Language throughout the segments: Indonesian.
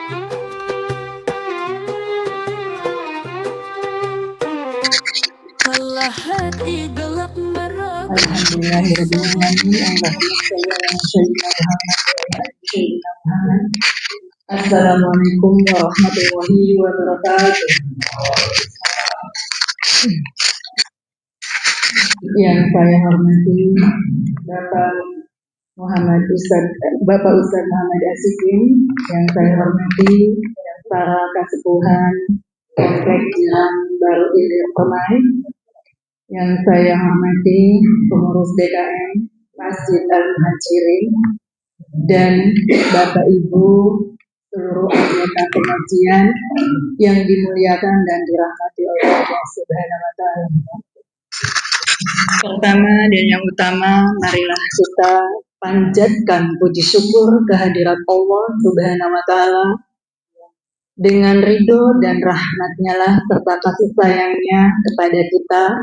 Lelah hati gelap meraba. Alhamdulillahirrahmanirrahim. Assalamualaikum warahmatullahi wabarakatuh. Yang saya hormati Bapak Ustadz Muhammad Asikin, yang saya hormati para kasepuhan Komplek Jiran Baru Ilir Permai, yang saya hormati pengurus DKM Masjid Al-Muhajirin, dan Bapak Ibu seluruh anggota pengajian yang dimuliakan dan dirahmati oleh Allah Subhanahu wa Ta'ala. Pertama dan yang utama, marilah kita panjatkan puji syukur kehadirat Allah Subhanahu wa Ta'ala. Dengan ridho dan rahmatnya lah serta kasih sayangnya kepada kita,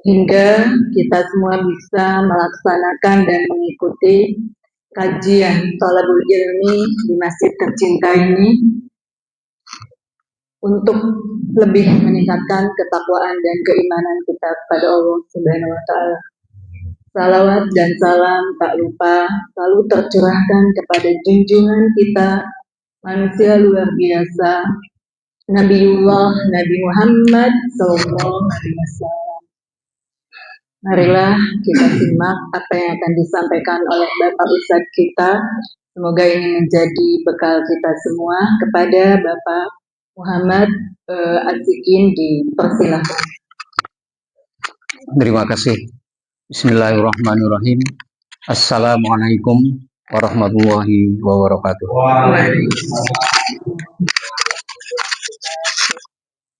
hingga kita semua bisa melaksanakan dan mengikuti kajian Thalabul Ilmi di masjid tercinta ini untuk lebih meningkatkan ketakwaan dan keimanan kita kepada Allah Subhanahu wa Ta'ala. Salawat dan salam tak lupa selalu tercurahkan kepada junjungan kita, manusia luar biasa, Nabiullah Nabi Muhammad SAW. Marilah kita simak apa yang akan disampaikan oleh Bapak Ustadz kita. Semoga ini menjadi bekal kita semua. Kepada Bapak Muhammad Asikin, dipersilahkan. Terima kasih. Bismillahirrahmanirrahim. Assalamualaikum warahmatullahi wabarakatuh.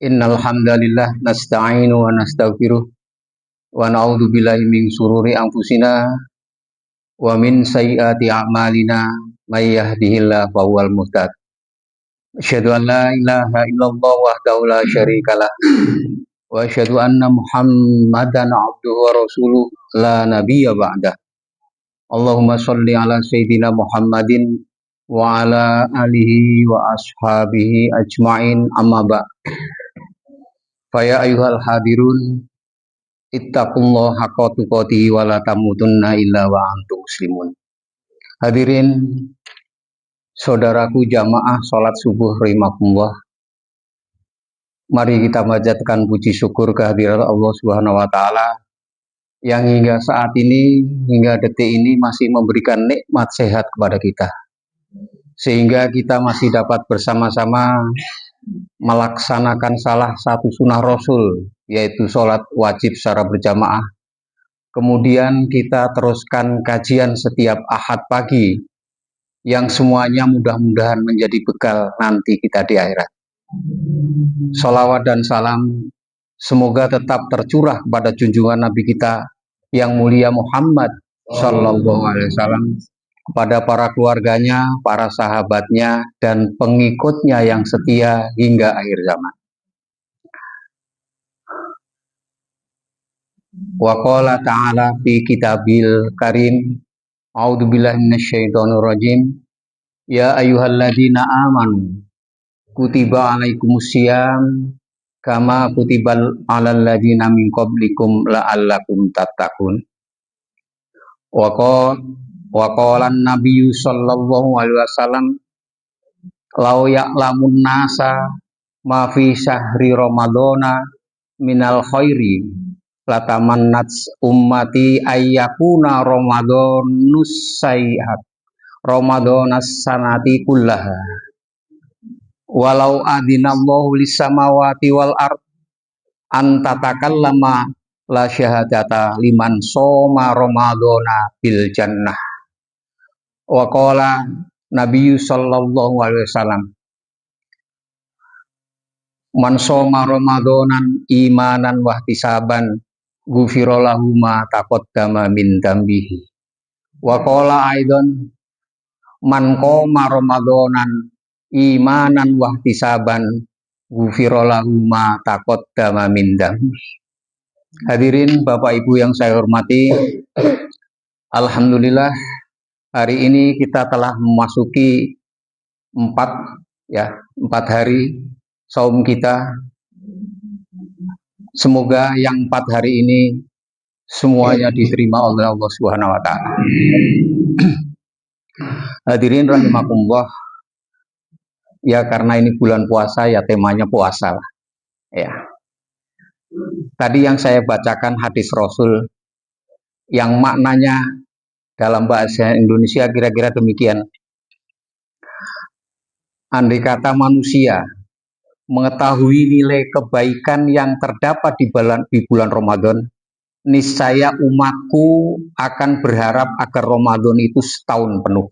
Innal hamdalillah nasta'inu wa nastaghfiruh wa na'udzu billahi min syururi anfusina wa min sayyiati a'malina may yahdihillahu fahuwal muhtad. Asyhadu an la ilaha illallah wahdahu la syarikalah wa asyhadu anna Muhammadan abduhu wa rasuluh la nabiyya ba'dah. Allahumma sholli ala sayyidina Muhammadin wa ala alihi wa ashabihi ajma'in, amma ba'. Faya ayyuhal hadirun ittaqullaha haqqa tuqatih wa la tamutunna illa wa antum muslimun. Hadirin saudaraku jamaah salat subuh rahimakumullah. Mari kita panjatkan puji syukur kehadirat Allah Subhanahu wa Ta'ala yang hingga saat ini, hingga detik ini masih memberikan nikmat sehat kepada kita, sehingga kita masih dapat bersama-sama melaksanakan salah satu sunnah Rasul, yaitu sholat wajib secara berjamaah. Kemudian kita teruskan kajian setiap Ahad pagi, yang semuanya mudah-mudahan menjadi bekal nanti kita di akhirat. Sholawat dan salam semoga tetap tercurah kepada junjungan Nabi kita yang mulia Muhammad Sallallahu Alaihi Wasallam, kepada para keluarganya, para sahabatnya, dan pengikutnya yang setia hingga akhir zaman. Wa qala ta'ala fi kitabil karim, a'udzubillahi minasyaitonirrajim, ya ayyuhalladzina amanu kutiba alaikumusiyam kama kutibal alal ladzina min qablikum la'allakum tattaqun. Wa qala an-nabiyyu sallallahu alaihi wasallam, law ya'lamun nasa ma fi syahri ramadhana minal khairi latamannat ummati ayyakuna ramadhanus sayyihat ramadhanas sanati kullaha walau adinallahu lisamawati wal ard an tatakallama la syahadata liman soma ramadhana bil jannah. Wa qala Nabi sallallahu alaihi wasallam, man soma ramadhanan imanan wa ihtisaban ghufira lahu ma taqaddama min dambihi. Wa qala aidan, man qoma ramadhanan imanan wa ihtisaban ghufira lahu ma taqaddama min dambihi. Hadirin Bapak Ibu yang saya hormati, alhamdulillah hari ini kita telah memasuki 4 ya, 4 hari saum kita. Semoga yang 4 hari ini semuanya diterima oleh Allah Subhanahu wa taala. Hadirin rahimakumullah. Ya, karena ini bulan puasa, ya temanya puasa lah. Ya. Tadi yang saya bacakan hadis Rasul yang maknanya dalam bahasa Indonesia kira-kira demikian. Andai kata manusia mengetahui nilai kebaikan yang terdapat di bulan Ramadan, niscaya umatku akan berharap agar Ramadan itu setahun penuh.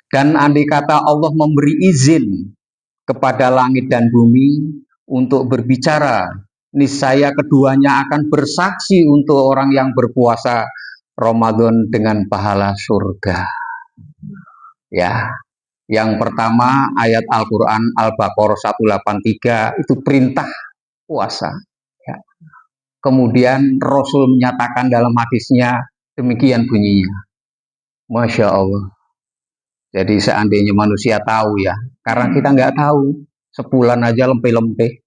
Dan andai kata Allah memberi izin kepada langit dan bumi untuk berbicara, niscaya keduanya akan bersaksi untuk orang yang berpuasa Ramadan dengan pahala surga. Ya, yang pertama ayat Al-Quran Al-Baqarah 183 itu perintah puasa. Ya. Kemudian Rasul menyatakan dalam hadisnya demikian bunyinya. Masya Allah. Jadi seandainya manusia tahu ya, karena kita nggak tahu, sebulan aja lempe-lempe,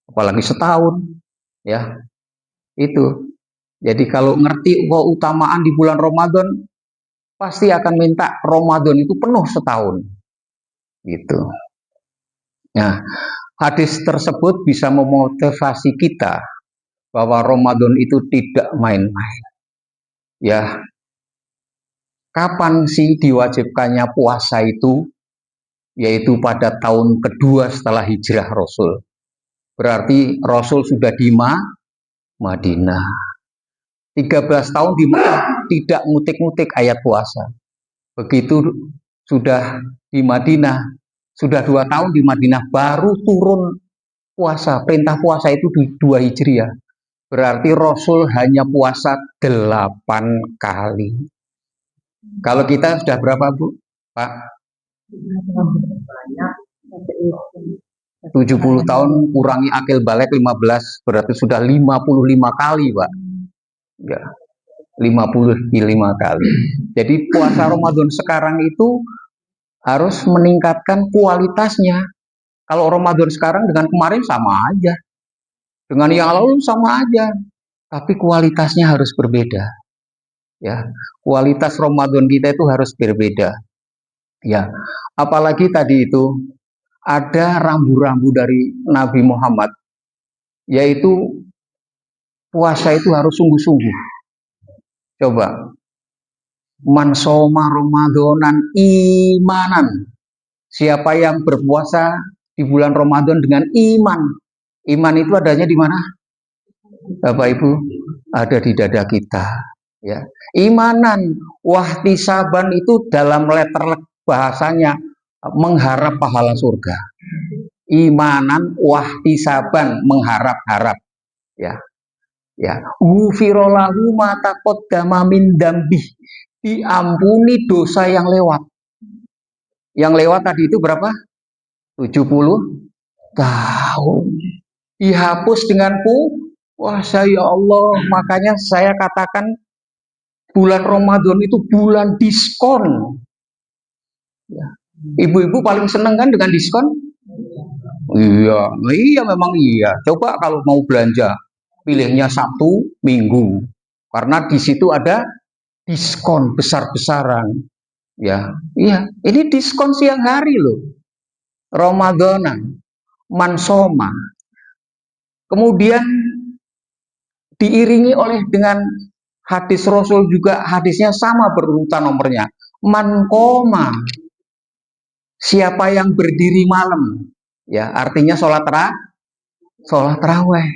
apalagi setahun, ya itu. Jadi kalau ngerti keutamaan di bulan Ramadan, pasti akan minta Ramadan itu penuh setahun, gitu. Nah, hadis tersebut bisa memotivasi kita bahwa Ramadan itu tidak main-main. Ya, kapan sih diwajibkannya puasa itu? Yaitu pada tahun kedua setelah hijrah Rasul. Berarti Rasul sudah di Madinah. 13 tahun di Mekah tidak ngutik-ngutik ayat puasa. Begitu sudah di Madinah, sudah 2 tahun di Madinah baru turun puasa. Perintah puasa itu di 2 Hijriah. Berarti Rasul hanya puasa 8 kali. Kalau kita sudah berapa, Bu? Pak? 70 tahun kurangi akil balik 15, berarti sudah 55 kali, Pak. Ya, 55 kali. Jadi puasa Ramadan sekarang itu harus meningkatkan kualitasnya. Kalau Ramadan sekarang dengan kemarin sama aja. Dengan yang lalu sama aja. Tapi kualitasnya harus berbeda. Ya, kualitas Ramadan kita itu harus berbeda. Ya, apalagi tadi itu ada rambu-rambu dari Nabi Muhammad, yaitu puasa itu harus sungguh-sungguh. Coba, man soma Ramadan imanan. Siapa yang berpuasa di bulan Ramadan dengan iman. Iman itu adanya di mana? Bapak Ibu, ada di dada kita. Ya, imanan, wahtisaban itu dalam letter bahasanya mengharap pahala surga. Imanan, wahtisaban, mengharap-harap. Ya, ya. Ghufirallahu ma taqaddama min dzambih. Diampuni dosa yang lewat. Yang lewat tadi itu berapa? 70 tahun. Dihapus dengan puasa, ya Allah. Makanya saya katakan bulan Ramadan itu bulan diskon. Ya. Ibu-ibu paling seneng kan dengan diskon? Iya, iya memang iya. Coba kalau mau belanja, pilihnya Sabtu, Minggu. Karena di situ ada diskon besar-besaran. Ya, iya. Ini diskon siang hari loh. Ramadanan, mansoma. Kemudian diiringi oleh dengan hadis Rasul juga, hadisnya sama berurutan nomornya. Mankoma. Siapa yang berdiri malam, ya artinya sholat taraweh,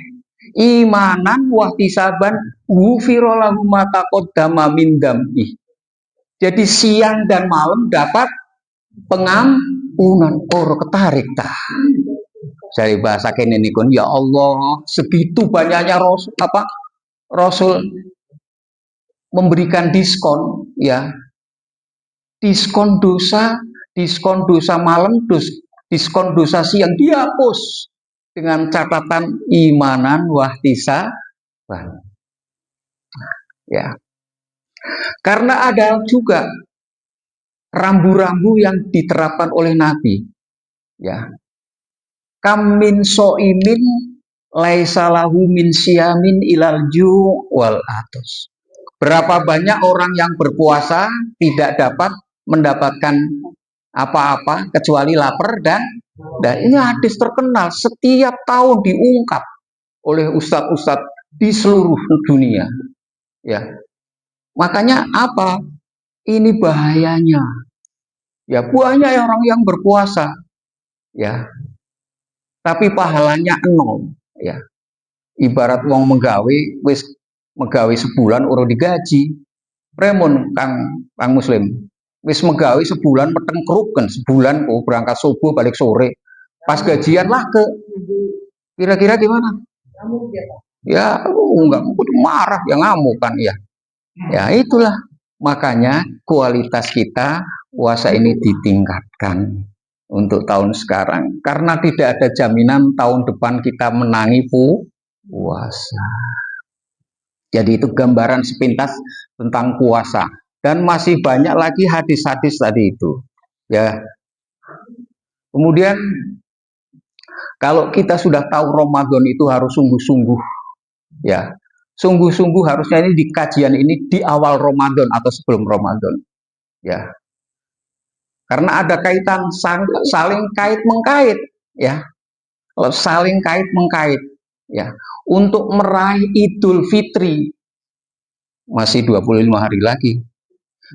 imanan wahtisaban ghufirallahu ma taqaddama min dzambih. Jadi siang dan malam dapat pengampunan. Ketarik tah. Dari bahasa kene nikun, ya Allah, segitu banyaknya Rasul memberikan diskon, ya. Diskon dosa malam, diskon dosa siang dihapus dengan catatan imanan wahtisaban. Ya. Karena ada juga rambu-rambu yang diterapkan oleh Nabi. Ya, kam min so'imin laisa lahu min siyamin ilal ju' wal atos. Berapa banyak orang yang berpuasa tidak dapat mendapatkan apa-apa kecuali lapar dan ini hadis terkenal setiap tahun diungkap oleh ustadz-ustadz di seluruh dunia. Ya, makanya apa? Ini bahayanya. Ya, banyak orang yang berpuasa, ya, tapi pahalanya nol. Ya, ibarat wong menggawe, wis menggawe sebulan urung digaji. Premun kang Muslim, wis menggawe sebulan metengkruk kan sebulan kok berangkat subuh balik sore. Pas gajian lah ke kira-kira gimana? Ya, enggak marah ya ngamuk kan ya. Ya itulah makanya kualitas kita puasa ini ditingkatkan untuk tahun sekarang karena tidak ada jaminan tahun depan kita menangi puasa. Jadi itu gambaran sepintas tentang puasa dan masih banyak lagi hadis-hadis tadi itu. Ya. Kemudian kalau kita sudah tahu Ramadan itu harus sungguh-sungguh, ya, sungguh-sungguh harusnya ini di kajian ini di awal Ramadan atau sebelum Ramadan, ya, karena ada kaitan saling kait mengkait, ya, saling kait mengkait, ya, untuk meraih Idul Fitri masih 25 hari lagi,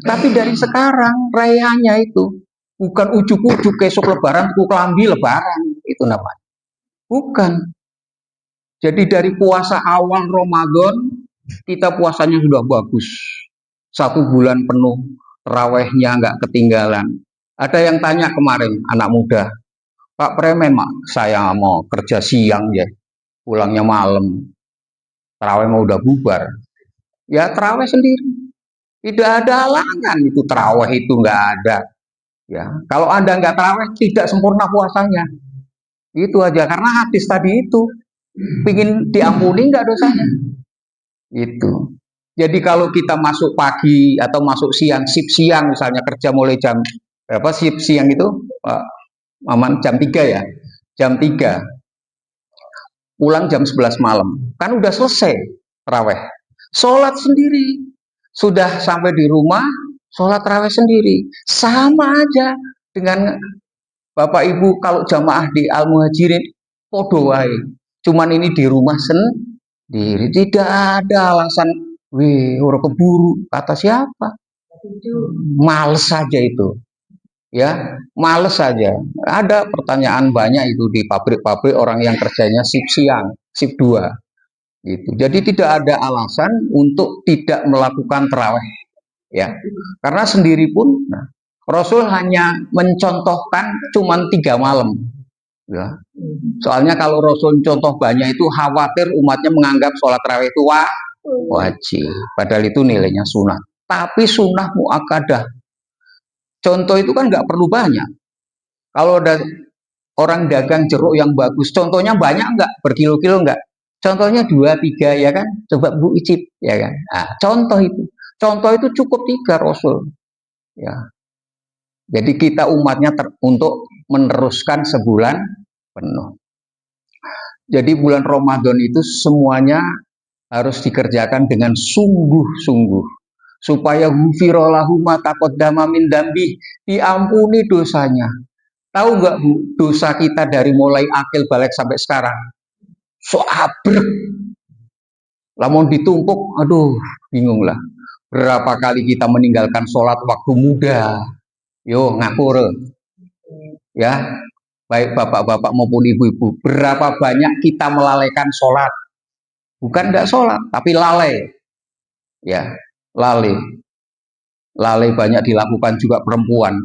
tapi dari sekarang rayaannya itu bukan ujuk-ujuk besok Lebaran, kelambi Lebaran itu namanya, bukan. Jadi dari puasa awal Ramadan, kita puasanya sudah bagus. 1 bulan penuh, terawihnya nggak ketinggalan. Ada yang tanya kemarin, anak muda, Pak Premen, Mak, saya mau kerja siang ya, pulangnya malam. Terawih mau udah bubar. Ya terawih sendiri. Tidak ada halangan itu terawih itu nggak ada. Ya, kalau Anda nggak terawih, tidak sempurna puasanya. Itu aja, karena hadis tadi itu. Pingin diampuni nggak dosanya? Itu. Jadi kalau kita masuk pagi atau masuk siang, sip siang misalnya kerja mulai jam berapa sip siang itu? Aman jam 3 ya. Jam 3. Pulang jam 11 malam. Kan udah selesai tarawih. Sholat sendiri. Sudah sampai di rumah, sholat tarawih sendiri. Sama aja dengan Bapak Ibu kalau jamaah di Al-Muhajirin podo wae. Cuman ini di rumah sendiri, tidak ada alasan, orang keburu, kata siapa? Males saja itu, ya, males saja. Ada pertanyaan banyak itu di pabrik-pabrik orang yang kerjanya sip siang, sip 2, gitu. Jadi tidak ada alasan untuk tidak melakukan tarawih, ya, karena sendiri pun, nah, Rasul hanya mencontohkan cuman 3 malam. Ya. Soalnya kalau Rasul contoh banyak itu khawatir umatnya menganggap sholat tarawih itu wajib. Padahal itu nilainya sunnah. Tapi sunnah muakkadah. Contoh itu kan nggak perlu banyak. Kalau ada orang dagang jeruk yang bagus, contohnya banyak nggak? Berkilo-kilo nggak? Contohnya 2, 3 ya kan? Coba Bu icip ya kan? Nah, contoh itu cukup 3 Rasul. Ya. Jadi kita umatnya untuk meneruskan sebulan penuh. Jadi bulan Ramadan itu semuanya harus dikerjakan dengan sungguh-sungguh supaya ghufira lahu ma taqaddama min dambi, diampuni dosanya. Tahu nggak Bu, dosa kita dari mulai akil balik sampai sekarang so abrek. Lamun ditumpuk, aduh, bingung lah. Berapa kali kita meninggalkan sholat waktu muda? Yo ngapura. Ya, baik bapak-bapak maupun ibu-ibu, berapa banyak kita melalaikan sholat? Bukan tidak sholat, tapi lalai. Ya, lalai. Lalai banyak dilakukan juga perempuan.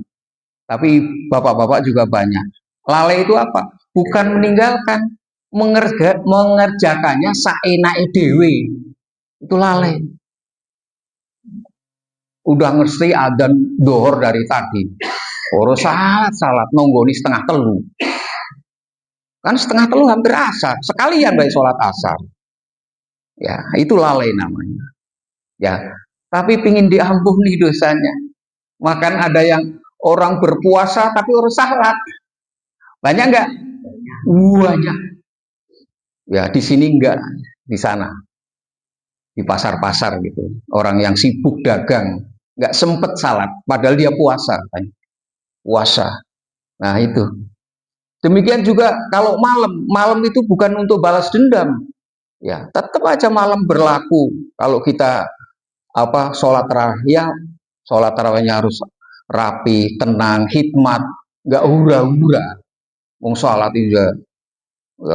Tapi bapak-bapak juga banyak. Lalai itu apa? Bukan meninggalkan, mengerjakannya saenake dhewe. Itu lalai. Udah ngerti adzan dohor dari tadi. Ora salat nonggoni 2:30. Kan 2:30 hampir asar, sekalian baik sholat asar. Ya, itu lalai namanya. Ya, tapi pingin diampuni dosanya. Makan ada yang Orang berpuasa tapi orang salat. Banyak nggak? Banyak. Ya, di sini enggak, di sana. Di pasar-pasar gitu. Orang yang sibuk dagang, nggak sempet salat, padahal dia puasa. Puasa. Nah itu. Demikian juga kalau malam itu bukan untuk balas dendam. Ya, tetap aja malam berlaku. Kalau kita sholat tarawih, ya sholat tarawihnya harus rapi, tenang, hikmat, nggak hura-hura. Wong sholat itu juga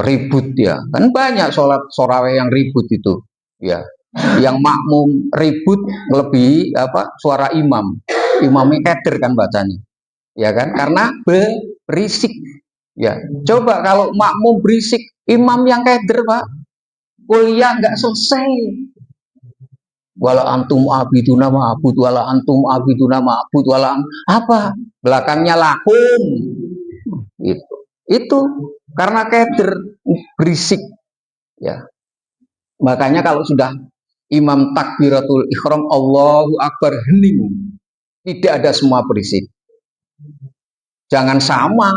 ribut ya, kan banyak sholat tarawih yang ribut itu. Ya, yang makmum ribut lebih suara imam. Imamnya keder kan bacanya, ya kan? Karena berisik. Ya, coba kalau makmum berisik, imam yang keder pak, kuliah nggak selesai. Wala antum abiduna ma'abud, wala antum abiduna ma'abud, wala apa? Belakangnya lakum. Itu karena keder berisik. Ya, makanya kalau sudah imam takbiratul ihram Allahu akbar hening, tidak ada semua berisik. Jangan sama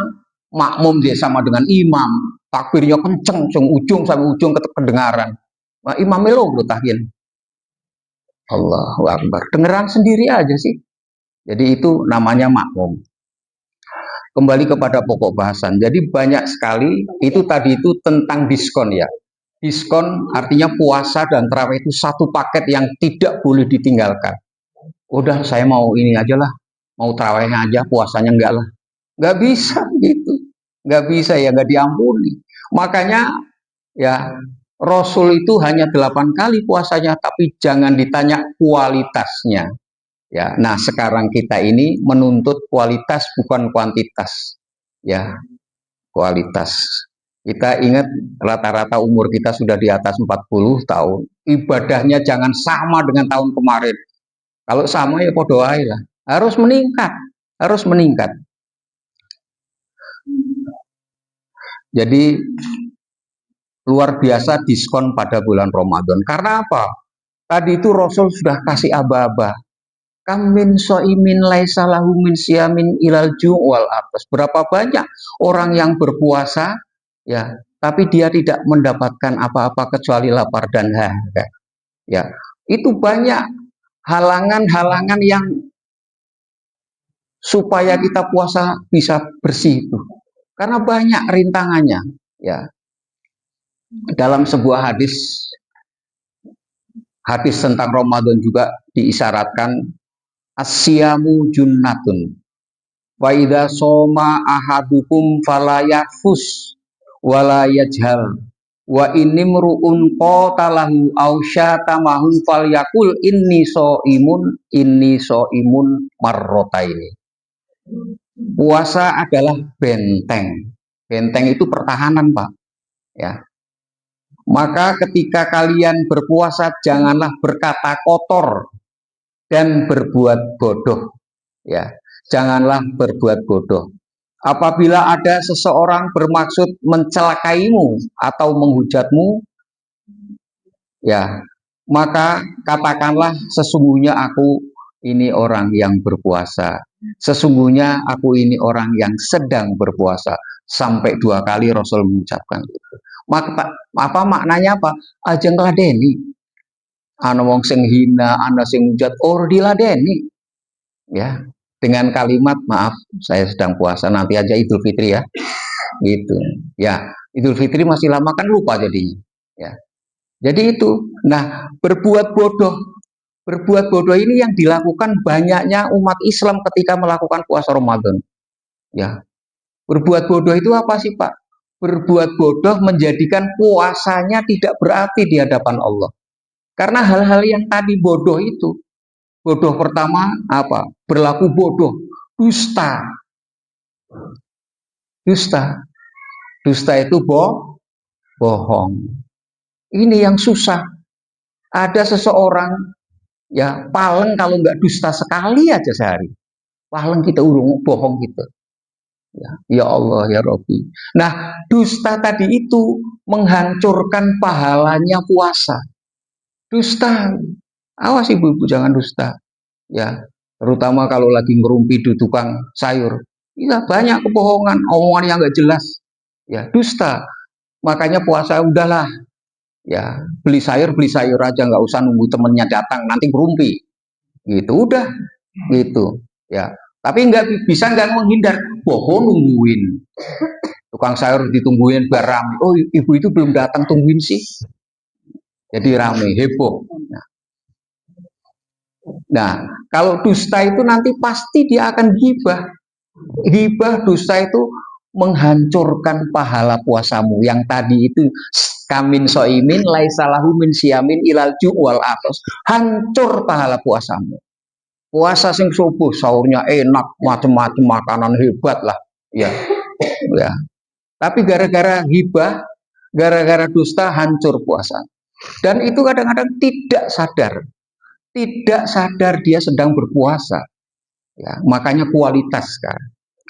makmum dia sama dengan imam, takbirnya kenceng, ujung sampai ujung kedengaran. Nah, imam lo tahyin. Allahu akbar. Dengeran sendiri aja sih. Jadi itu namanya makmum. Kembali kepada pokok bahasan. Jadi banyak sekali itu tadi itu tentang diskon ya. Diskon artinya puasa dan tarawih itu satu paket yang tidak boleh ditinggalkan. Udah saya mau ini aja lah, mau tarawihnya aja, puasanya enggak lah. Enggak bisa gitu. Enggak bisa ya, enggak diampuni. Makanya ya Rasul itu hanya 8 kali puasanya, tapi jangan ditanya kualitasnya. Ya, nah sekarang kita ini menuntut kualitas bukan kuantitas. Ya, kualitas. Kita ingat rata-rata umur kita sudah di atas 40 tahun. Ibadahnya jangan sama dengan tahun kemarin. Kalau sama ya podo ae lah. Harus meningkat, harus meningkat. Jadi luar biasa diskon pada bulan Ramadan. Karena apa? Tadi itu Rasul sudah kasih aba-aba. Kam min so'imin laisa lahu min siyamin ilal ju'wal atas. Berapa banyak orang yang berpuasa ya, tapi dia tidak mendapatkan apa-apa kecuali lapar dan hahaha. Ya, itu banyak halangan-halangan yang supaya kita puasa bisa bersih itu. Karena banyak rintangannya, ya. Dalam sebuah hadis tentang Ramadan juga diisyaratkan asyamu junnatun wa idza soma ahadukum fala yafus wala yajhal wa inimruun qatalahu aw syatamahu falyakul inni soimun marrotaini. Puasa adalah benteng. Benteng itu pertahanan, Pak. Ya. Maka ketika kalian berpuasa janganlah berkata kotor dan berbuat bodoh. Ya, janganlah berbuat bodoh. Apabila ada seseorang bermaksud mencelakaimu atau menghujatmu, ya, maka katakanlah sesungguhnya aku ini orang yang berpuasa. Sesungguhnya aku ini orang yang sedang berpuasa. Sampai 2 kali Rasul mengucapkan itu. Maka apa maknanya apa? Aja ngladeni. Ana wong sing hina, ana sing hujat, diladeni. Ya, dengan kalimat maaf, saya sedang puasa, nanti aja Idul Fitri ya. Gitu. Ya, Idul Fitri masih lama kan lupa jadinya. Ya. Jadi itu. Nah, berbuat bodoh ini yang dilakukan banyaknya umat Islam ketika melakukan puasa Ramadan. Ya. Berbuat bodoh itu apa sih, Pak? Berbuat bodoh menjadikan puasanya tidak berarti di hadapan Allah. Karena hal-hal yang tadi bodoh itu. Bodoh pertama apa? Berlaku bodoh. Dusta. Dusta. Dusta itu bohong. Ini yang susah. Ada seseorang ya paling kalau nggak dusta sekali aja sehari. Paling kita urung bohong gitu. Ya Allah ya Rabbi. Nah, dusta tadi itu menghancurkan pahalanya puasa. Dusta. Awas ibu-ibu jangan dusta. Ya, terutama kalau lagi ngerumpi di tukang sayur. Iya, banyak kebohongan, omongan yang nggak jelas, ya dusta. Makanya puasa udahlah, ya beli sayur aja, nggak usah nunggu temennya datang nanti ngerumpi, gitu udah, gitu, ya. Tapi nggak bisa nggak menghindar, bohong nungguin tukang sayur ditungguin biar rame. Oh ibu itu belum datang, tungguin sih, jadi rame heboh. Nah, kalau dusta itu nanti pasti dia akan gibah. Gibah, dusta itu menghancurkan pahala puasamu. Yang tadi itu kamin soimin laisalahu min siamin ilal ju'wal atos. Hancur pahala puasamu. Puasa sing subuh sahurnya enak, macam-macam makanan hebat lah. Ya, ya. Tapi gara-gara gibah, gara-gara dusta hancur puasa. Dan itu kadang-kadang tidak sadar. Tidak sadar dia sedang berpuasa, ya, makanya kualitas kan.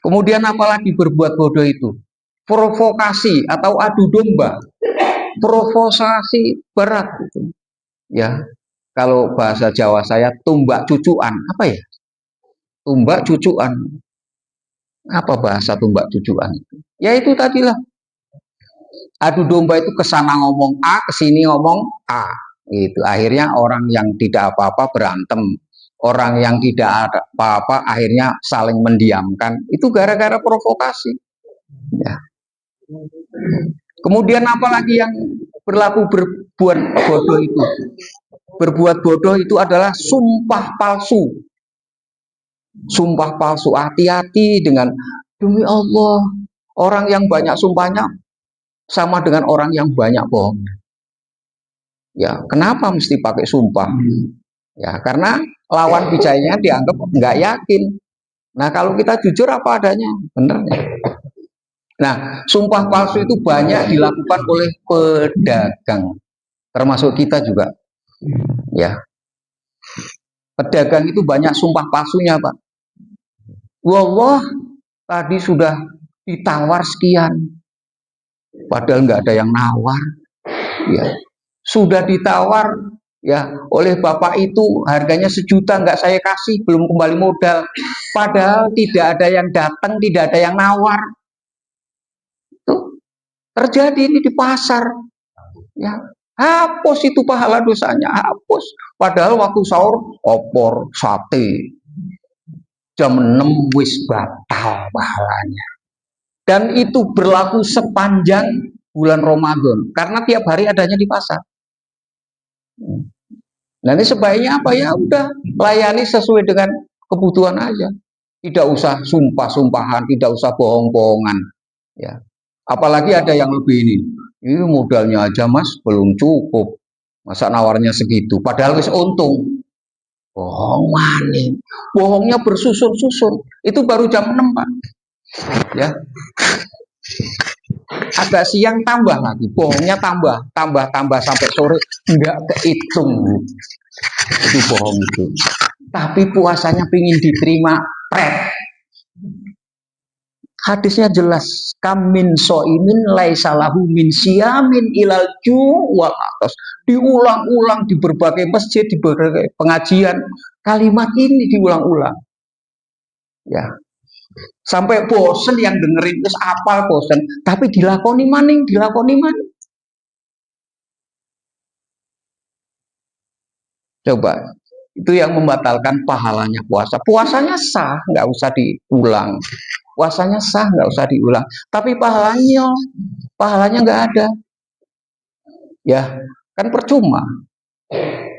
Kemudian apalagi berbuat bodoh itu, provokasi atau adu domba, provokasi berat itu, ya. Kalau bahasa Jawa saya tumbak cucuan, apa ya? Tumbak cucuan, apa bahasa tumbak cucuan? Ya itu tadilah, adu domba itu kesana ngomong A, kesini ngomong A. Itu akhirnya orang yang tidak apa-apa berantem, orang yang tidak ada apa-apa akhirnya saling mendiamkan. Itu gara-gara provokasi, ya. Kemudian apalagi yang berlaku berbuat bodoh itu, berbuat bodoh itu adalah sumpah palsu. Sumpah palsu, hati-hati dengan, demi Allah, orang yang banyak sumpahnya sama dengan orang yang banyak bohong. Ya, kenapa mesti pakai sumpah? Ya, karena lawan bicaranya dianggap nggak yakin. Nah, kalau kita jujur apa adanya, benar. Nah, sumpah palsu itu banyak dilakukan oleh pedagang, termasuk kita juga. Ya, pedagang itu banyak sumpah palsunya, Pak. Wallah, tadi sudah ditawar sekian, padahal nggak ada yang nawar. Ya, sudah ditawar ya oleh bapak itu harganya 1 juta, nggak saya kasih, belum kembali modal, padahal tidak ada yang datang, tidak ada yang nawar. Tuh, terjadi ini di pasar, ya. Hapus itu pahala dosanya, hapus. Padahal waktu sahur opor sate, jam 6 wis batal pahalanya. Dan itu berlaku sepanjang bulan Ramadan karena tiap hari adanya di pasar. Nanti sebaiknya apa, ya udah layani sesuai dengan kebutuhan aja, tidak usah sumpah-sumpahan, tidak usah bohong-bohongan, ya. Apalagi ada yang lebih ini modalnya aja mas belum cukup, masa nawarnya segitu, padahal wis untung. Bohong maning, bohongnya bersusun-susun, itu baru jam 6 Pak, ya. Agak siang tambah lagi, bohongnya tambah sampai sore, nggak kehitung. Itu bohong itu. Tapi puasanya pingin diterima, pret. Hadisnya jelas, kamin soimin laisalahu min siamin ilal ju'wal atos. Diulang-ulang di berbagai masjid, di berbagai pengajian, kalimat ini diulang-ulang, ya. Sampai bosen yang dengerin, terus apal bosen, tapi dilakoni maning. Coba, itu yang membatalkan pahalanya puasa. Puasanya sah, nggak usah diulang. Puasanya sah, nggak usah diulang. Tapi pahalanya nggak ada. Ya, kan percuma.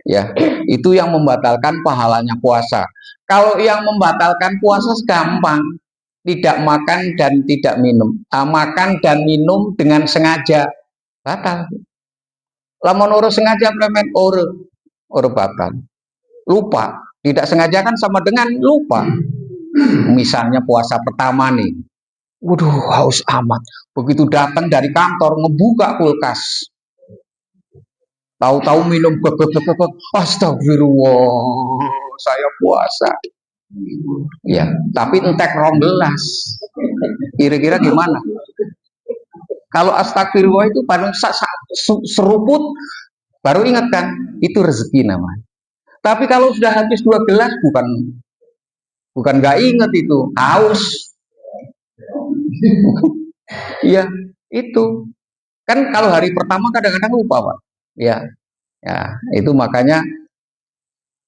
Ya, itu yang membatalkan pahalanya puasa. Kalau yang membatalkan puasa gampang. Tidak makan dan tidak minum, makan dan minum dengan sengaja batal. Lamun ora sengaja premen ora batal. Lupa, tidak sengaja kan sama dengan lupa. Misalnya puasa pertama nih, waduh haus amat, begitu datang dari kantor ngebuka kulkas, tahu-tahu minum astagfirullah, saya puasa. Ya, tapi entek 12. Kira-kira gimana? Kalau astagfirullah itu paling seruput baru ingat kan, itu rezeki namanya. Tapi kalau sudah habis 2 gelas, bukan bukan nggak inget itu, haus. Iya, itu kan kalau hari pertama kadang-kadang lupa, Pak. Ya, ya, itu makanya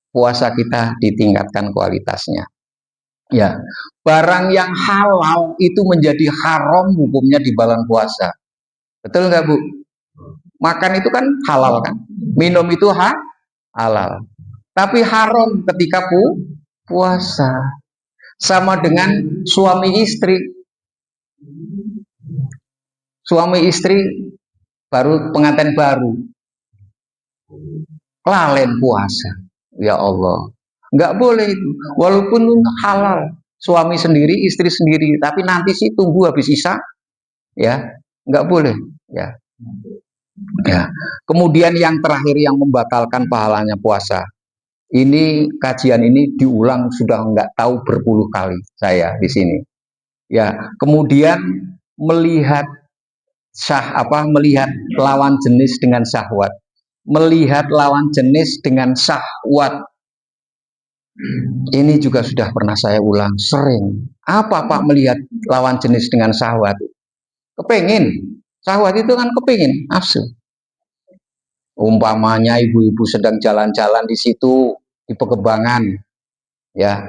puasa kita ditingkatkan kualitasnya. Ya, barang yang halal itu menjadi haram hukumnya di bulan puasa. Betul nggak, Bu? Makan itu kan halal kan? Minum itu halal. Tapi haram ketika puasa. Sama dengan suami istri. Suami istri baru pengantin baru. Lalen puasa. Ya Allah. Nggak boleh itu. Walaupun halal. Suami sendiri, istri sendiri. Tapi nanti sih tunggu habis isya. Ya. Nggak boleh. Ya. Ya. Kemudian yang terakhir yang membatalkan pahalanya puasa. Ini kajian ini diulang sudah nggak tahu berpuluh kali saya di sini. Ya, kemudian melihat melihat lawan jenis dengan syahwat. Melihat lawan jenis dengan syahwat. Ini juga sudah pernah saya ulang sering. Apa Pak melihat lawan jenis dengan syahwat? Kepengin. Syahwat itu kan kepingin, nafsu. Umpamanya ibu-ibu sedang jalan-jalan di situ di Pekebangan, ya,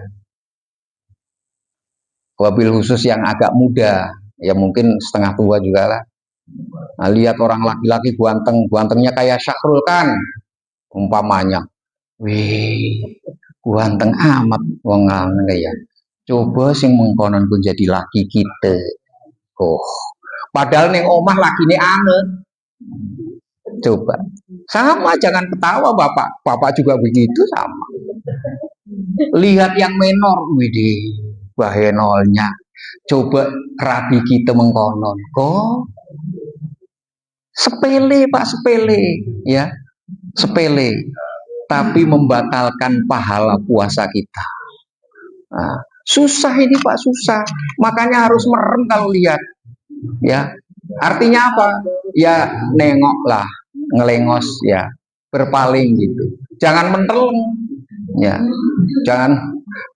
wabil khusus yang agak muda, ya mungkin setengah tua juga lah. Nah, lihat orang laki-laki gantengnya kayak Syahrul kan, umpamanya, wih, ganteng amat, wong ya. Coba sing mengkonon pun jadi laki kita, padahal neng omah laki ini aneh. Coba, sama jangan ketawa bapak juga begitu sama. Lihat yang menor, widih, bahenolnya. Coba rabi kita mengkonon, kok sepele Pak, sepele, ya, sepele, tapi membatalkan pahala puasa kita. Nah, susah ini Pak, susah. Makanya harus merem kalau lihat, ya. Artinya apa? Ya nengok lah, ngelengos ya, berpaling gitu. Jangan menteleng, ya. Jangan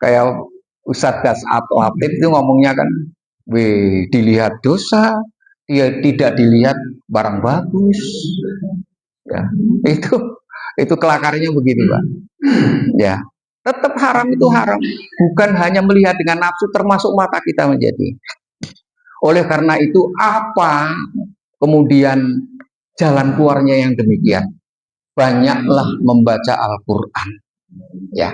kayak Ustadz Das'at Latif itu ngomongnya kan, dilihat dosa, dia tidak dilihat barang bagus. Ya, itu kelakarnya begitu, Pak. Ya, tetap haram itu haram. Bukan hanya melihat dengan nafsu, termasuk mata kita menjadi. Oleh karena itu, apa kemudian jalan keluarnya yang demikian? Banyaklah membaca Al-Quran. Ya,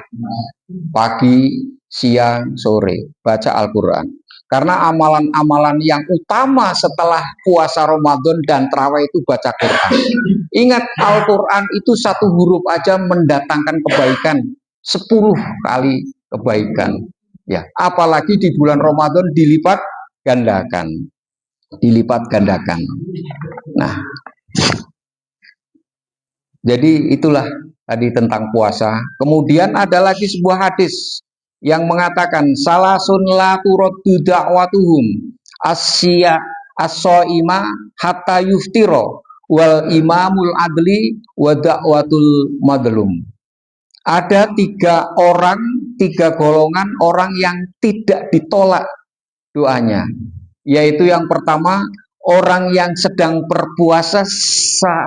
pagi, siang, sore, baca Al-Quran. Karena amalan-amalan yang utama setelah puasa Ramadan dan Tarawih itu baca Quran. Ingat, Al-Quran itu satu huruf aja mendatangkan kebaikan 10 kali kebaikan. Ya, apalagi di bulan Ramadan dilipat gandakan. Nah, jadi itulah tadi tentang puasa. Kemudian ada lagi sebuah hadis yang mengatakan salasun la turaddu da'watuhum asya as-shaima hatta yuftiro wal imamul adli wa da'watul madlum. Ada 3 golongan orang yang tidak ditolak doanya, yaitu yang pertama orang yang sedang berpuasa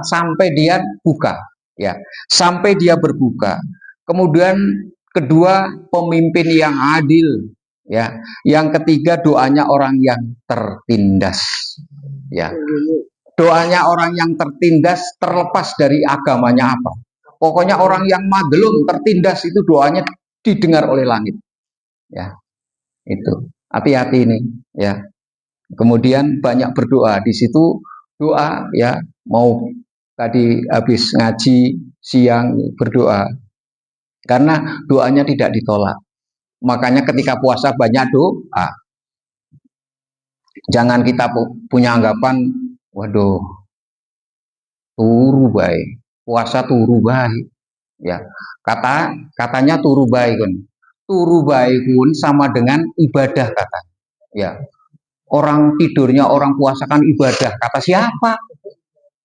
sampai dia buka, ya, sampai dia berbuka. Kemudian kedua pemimpin yang adil, ya. Yang ketiga doanya orang yang tertindas, ya. Doanya orang yang tertindas terlepas dari agamanya apa. Pokoknya orang yang madlum tertindas itu doanya didengar oleh langit, ya. Itu hati-hati ini, ya. Kemudian banyak berdoa di situ, doa ya, mau tadi habis ngaji siang berdoa karena doanya tidak ditolak. Makanya ketika puasa banyak doa. Jangan kita punya anggapan, waduh, turu baik, puasa turu baik, ya. Katanya turu baik kan. Turu baik pun sama dengan ibadah kata, ya. Orang tidurnya orang puasa kan ibadah. Kata siapa?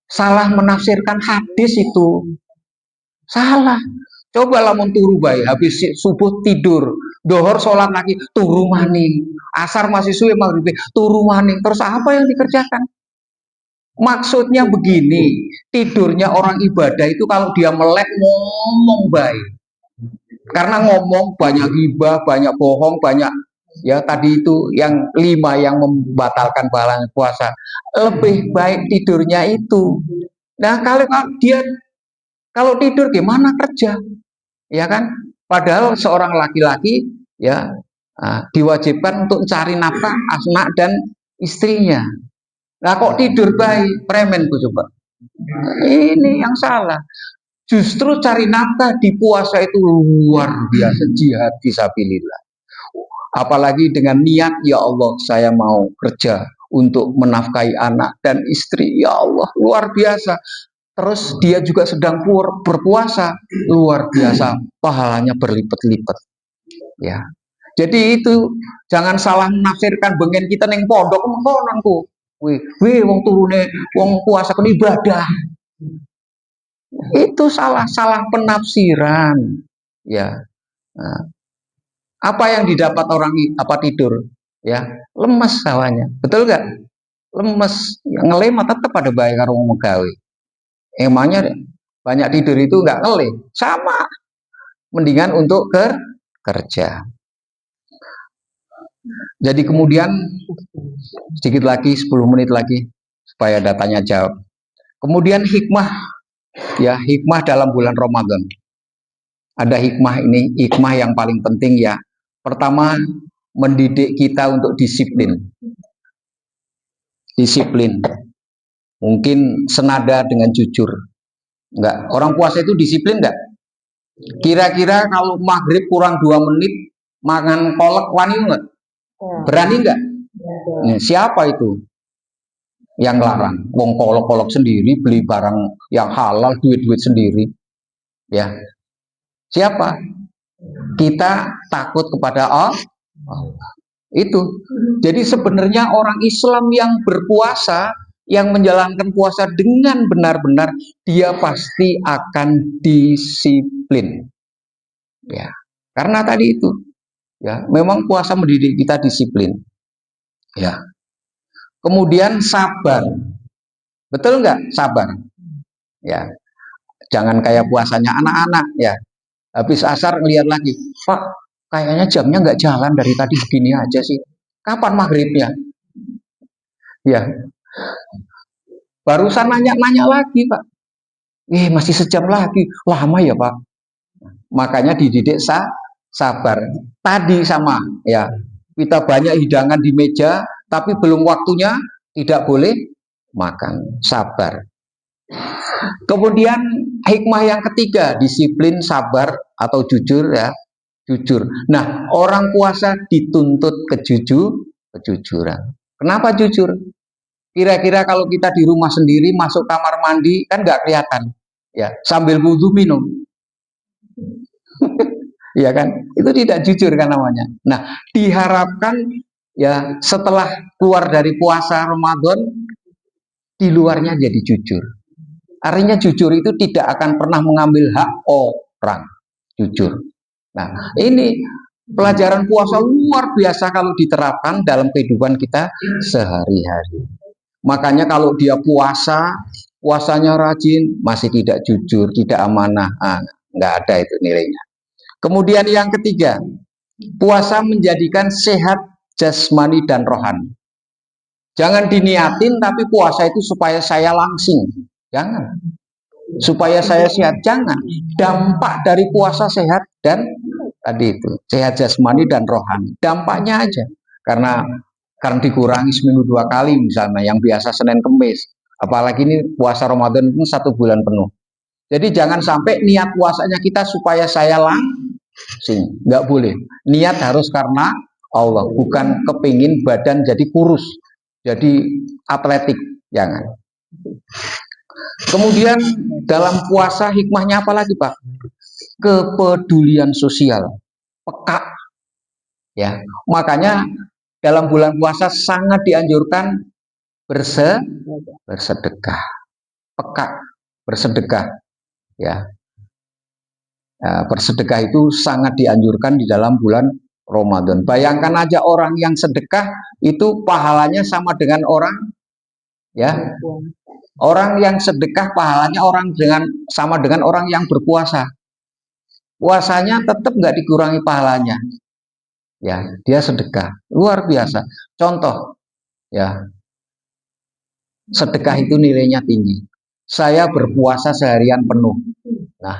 Salah menafsirkan hadis itu. Salah. Coba lamun turu baik, habis subuh tidur, Dohor sholat lagi, turu maning. Asar masih suwe, maghrib turu maning. Terus apa yang dikerjakan? Maksudnya begini, tidurnya orang ibadah itu kalau dia melek ngomong baik. Karena ngomong banyak ghibah, banyak bohong, banyak ya tadi itu yang 5 yang membatalkan pahala puasa. Lebih baik tidurnya itu. Nah, kalau tidur gimana kerja? Ya kan? Padahal seorang laki-laki ya diwajibkan untuk cari nafkah anak dan istrinya. Nah, kok tidur baik, premen Bu coba. Ini yang salah. Justru cari nafkah di puasa itu luar biasa, jihad fisabilillah. Apalagi dengan niat, ya Allah saya mau kerja untuk menafkahi anak dan istri. Ya Allah, luar biasa. Terus dia juga sedang berpuasa, luar biasa, pahalanya berlipat-lipat. Ya. Jadi itu jangan salah menafsirkan bengen kita neng pondok mengkonanku. Wih, wong turune wong puasa kan ibadah. Itu salah penafsiran. Ya. Nah, apa yang didapat orang apa tidur? Ya, lemes hawanya. Betul nggak? Lemes. Ya, ngelema tetap ada baik karo wong megawe. Emangnya banyak tidur itu nggak ngelih, sama. Mendingan untuk kerja. Jadi kemudian sedikit lagi 10 menit lagi supaya datanya jawab. Kemudian hikmah ya, hikmah dalam bulan Ramadan. Ada hikmah ini, hikmah yang paling penting ya. Pertama, mendidik kita untuk disiplin. Disiplin. Mungkin senada dengan jujur. Enggak, orang puasa itu disiplin enggak? Kira-kira kalau maghrib kurang 2 menit makan kolak wani enggak? Berani enggak? Nah, siapa itu yang larang? Wong kolok-kolok sendiri, beli barang yang halal, duit-duit sendiri. Ya. Siapa? Kita takut kepada Allah. Itu. Jadi sebenarnya orang Islam yang berpuasa, yang menjalankan puasa dengan benar-benar, dia pasti akan disiplin. Ya. Karena tadi itu, ya, memang puasa mendidik kita disiplin. Ya. Kemudian sabar. Betul nggak? Sabar. Ya. Jangan kayak puasanya anak-anak ya. Habis asar ngelihat lagi, Pak, kayaknya jamnya nggak jalan dari tadi begini aja sih. Kapan maghribnya? Ya. Barusan nanya-nanya lagi, Pak. Masih sejam lagi. Lama ya, Pak. Makanya dididik sabar. Tadi sama ya. Kita banyak hidangan di meja, tapi belum waktunya, tidak boleh makan. Sabar. Kemudian hikmah yang ketiga, disiplin, sabar atau jujur ya. Jujur. Nah, orang puasa dituntut kejujuran. Kenapa jujur? Kira-kira kalau kita di rumah sendiri masuk kamar mandi kan nggak kelihatan, ya sambil wudhu minum, ya kan? Itu tidak jujur kan namanya. Nah, diharapkan ya setelah keluar dari puasa Ramadan di luarnya jadi jujur. Artinya jujur itu tidak akan pernah mengambil hak orang, jujur. Nah, ini pelajaran puasa luar biasa kalau diterapkan dalam kehidupan kita sehari-hari. Makanya kalau dia puasanya rajin, masih tidak jujur, tidak amanah, nggak ada itu nilainya. Kemudian yang ketiga, puasa menjadikan sehat jasmani dan rohani. Jangan diniatin tapi puasa itu supaya saya langsing, jangan. Supaya saya sehat, jangan. Dampak dari puasa sehat dan tadi itu sehat jasmani dan rohani. Dampaknya aja, karena dikurangi seminggu 2 kali misalnya, yang biasa Senin Kemis, apalagi ini puasa Ramadan itu 1 bulan penuh. Jadi jangan sampai niat puasanya kita supaya saya langsing, nggak boleh. Niat harus karena Allah, bukan kepingin badan jadi kurus, jadi atletik, jangan. Kemudian dalam puasa hikmahnya apa lagi, Pak? Kepedulian sosial, peka, ya. Makanya dalam bulan puasa sangat dianjurkan bersedekah, peka, bersedekah, ya. Bersedekah itu sangat dianjurkan di dalam bulan Ramadan. Bayangkan aja orang yang sedekah itu pahalanya sama dengan orang, ya, orang yang sedekah pahalanya sama dengan orang yang berpuasa. Puasanya tetap nggak dikurangi pahalanya, ya, dia sedekah luar biasa. Contoh, ya, sedekah itu nilainya tinggi. Saya berpuasa seharian penuh. Nah,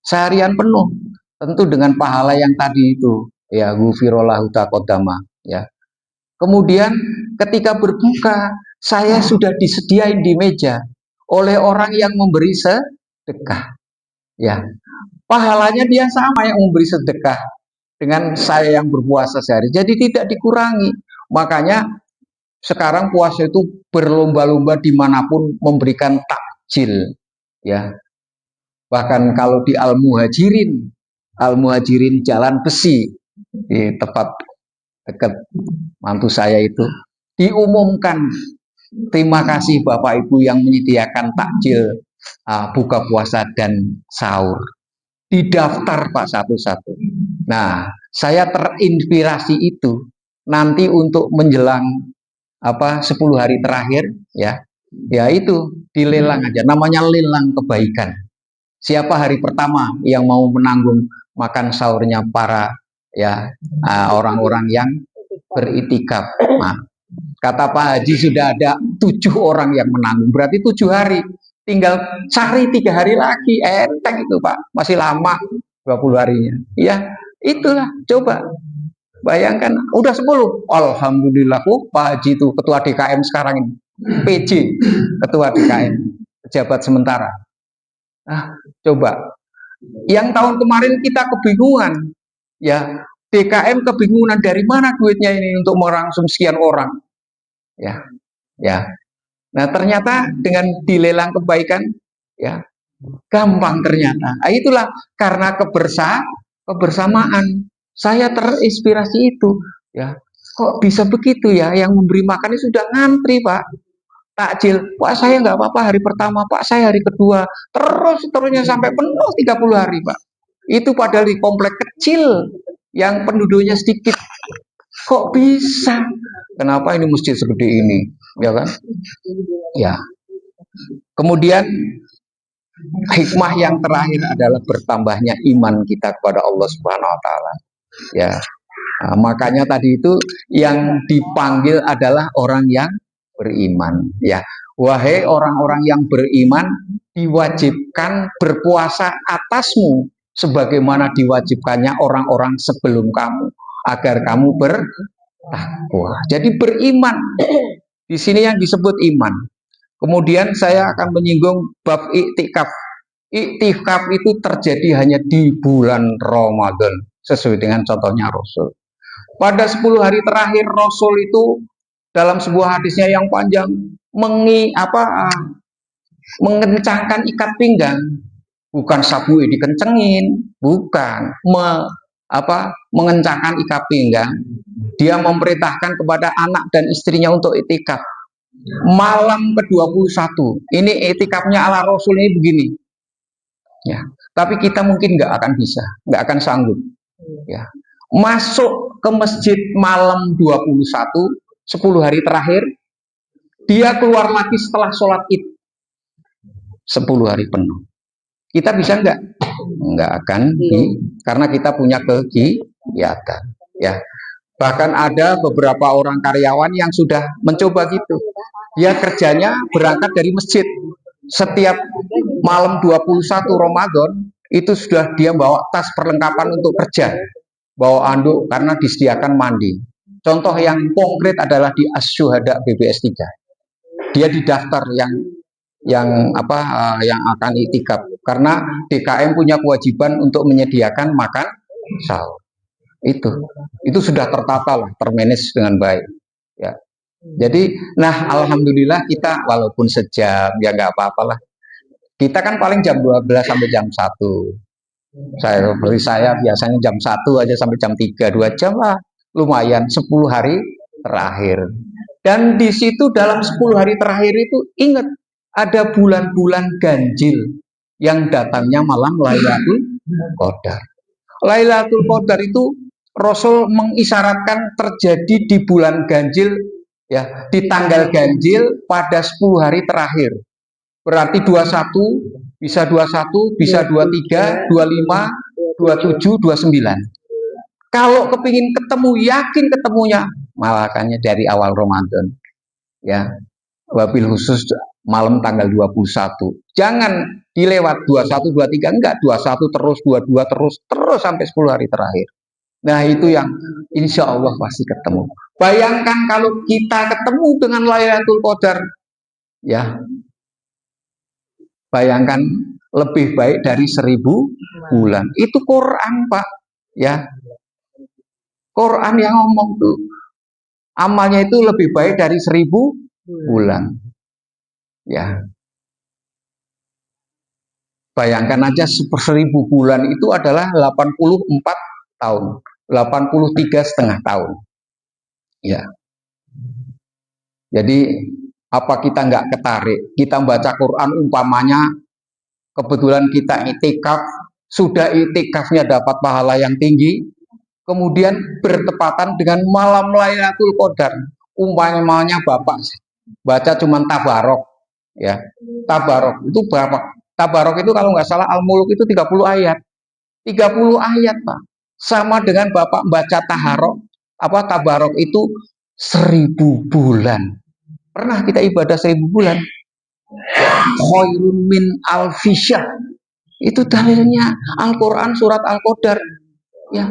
seharian penuh tentu dengan pahala yang tadi itu, ya, ghufirallahu taqaddama, ya. Kemudian ketika berbuka, saya sudah disediain di meja oleh orang yang memberi sedekah, ya. Pahalanya dia sama yang memberi sedekah dengan saya yang berpuasa sehari. Jadi tidak dikurangi. Makanya sekarang puasa itu berlomba-lomba dimanapun memberikan takjil, ya. Bahkan kalau di Al-Muhajirin Jalan Besi di tempat dekat mantu saya itu diumumkan, terima kasih Bapak Ibu yang menyediakan takjil buka puasa dan sahur. Didaftar Pak satu-satu. Nah, saya terinspirasi itu nanti untuk menjelang 10 hari terakhir, ya. Ya itu dilelang aja, namanya lelang kebaikan. Siapa hari pertama yang mau menanggung makan sahurnya para, ya, orang-orang yang beritikaf. Nah, kata Pak Haji sudah ada 7 orang yang menanggung, berarti 7 hari. Tinggal cari 3 hari lagi, enteng itu Pak, masih lama 20 harinya. Ya, itulah, coba bayangkan, udah 10. Alhamdulillah, Pak Haji itu ketua DKM sekarang ini, PJ, ketua DKM, pejabat sementara. Coba, yang tahun kemarin kita kebingungan, ya, DKM kebingungan dari mana duitnya ini untuk merangsung sekian orang, ya, ya. Nah, ternyata dengan dilelang kebaikan, ya, gampang ternyata. Nah, itulah karena kebersamaan. Saya terinspirasi itu, ya. Kok bisa begitu ya? Yang memberi makan ini sudah ngantri, Pak. Takjil, Pak saya nggak apa-apa hari pertama, Pak saya hari kedua, terusnya sampai penuh 30 hari, Pak. Itu padahal di komplek kecil yang penduduknya sedikit. Kok bisa? Kenapa ini masjid segede ini, ya kan? Ya. Kemudian hikmah yang terakhir adalah bertambahnya iman kita kepada Allah Subhanahu wa taala. Ya. Nah, makanya tadi itu yang dipanggil adalah orang yang beriman, ya. Wahai orang-orang yang beriman, diwajibkan berpuasa atasmu sebagaimana diwajibkannya orang-orang sebelum kamu, agar kamu bertakwa. Jadi beriman. Di sini yang disebut iman. Kemudian saya akan menyinggung bab iktikaf. Iktikaf itu terjadi hanya di bulan Ramadan, sesuai dengan contohnya Rasul. Pada 10 hari terakhir Rasul itu dalam sebuah hadisnya yang panjang mengencangkan ikat pinggang, bukan sabu dikencengin, bukan mengencangkan ikat pinggang. Dia memerintahkan kepada anak dan istrinya untuk iktikaf. Malam ke-21, ini iktikafnya ala Rasul ini begini, ya. Tapi kita mungkin nggak akan bisa, nggak akan sanggup, ya. Masuk ke masjid malam 21, 10 hari terakhir, dia keluar lagi setelah sholat id 10 hari penuh. Kita bisa nggak? Nggak akan, karena kita punya kegiatan, ya. Bahkan ada beberapa orang karyawan yang sudah mencoba gitu. Dia kerjanya berangkat dari masjid. Setiap malam 21 Ramadan, itu sudah dia bawa tas perlengkapan untuk kerja. Bawa anduk karena disediakan mandi. Contoh yang konkret adalah di Asyuhada BBS 3. Dia didaftar yang akan iktikaf. Karena DKM punya kewajiban untuk menyediakan makan sahur. Itu sudah tertata lah, termanage dengan baik, ya. Jadi, alhamdulillah kita walaupun sejam ya nggak apa-apalah. Kita kan paling jam 12 sampai jam 1. Saya biasanya jam 1 aja sampai jam 3, 2 jam lah, lumayan 10 hari terakhir. Dan di situ dalam 10 hari terakhir itu ingat ada bulan-bulan ganjil yang datangnya malam Lailatul Qadar. Lailatul Qadar itu Rasul mengisyaratkan terjadi di bulan ganjil, ya, di tanggal ganjil pada 10 hari terakhir. Berarti 21, bisa 21, bisa 23, 25, 27, 29. Kalau kepingin ketemu, yakin ketemunya, malakannya dari awal Ramadan. Ya, wabil khusus malam tanggal 21. Jangan dilewat 21, 23, enggak, 21 terus, 22 terus sampai 10 hari terakhir. Nah, itu yang insya Allah pasti ketemu. Bayangkan kalau kita ketemu dengan Lailatul Qadar, ya, bayangkan lebih baik dari 1000 bulan. Itu Quran, Pak, ya. Quran yang ngomong tuh, amalnya itu lebih baik dari 1000 bulan. Ya, bayangkan aja 1000 bulan itu adalah 84 tahun, 83,5 tahun. Ya, jadi apa kita nggak ketarik? Kita baca Quran umpamanya kebetulan kita itikaf, sudah itikafnya dapat pahala yang tinggi, kemudian bertepatan dengan malam Lailatul Qadar. Umpamanya Bapak baca cuman tabarok, ya. Tabarok itu berapa? Tabarok itu kalau nggak salah Al-Mulk itu 30 ayat. 30 ayat, Pak. Sama dengan Bapak baca taharok, tabarok itu 1000 bulan. Pernah kita ibadah 1000 bulan? Khairun min alfisyah. Itu dalilnya Al-Quran surat Al-Qadar. Ya,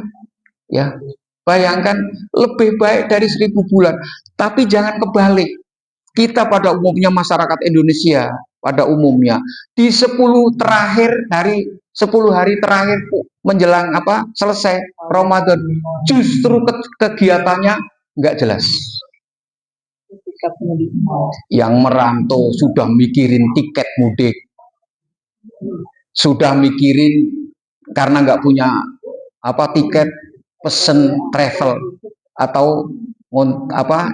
ya. Bayangkan lebih baik dari 1000 bulan. Tapi jangan kebalik. Kita pada umumnya masyarakat Indonesia pada umumnya di 10 hari terakhir menjelang selesai Ramadan justru kegiatannya nggak jelas. Yang merantau sudah mikirin tiket mudik, sudah mikirin karena nggak punya tiket, pesen travel atau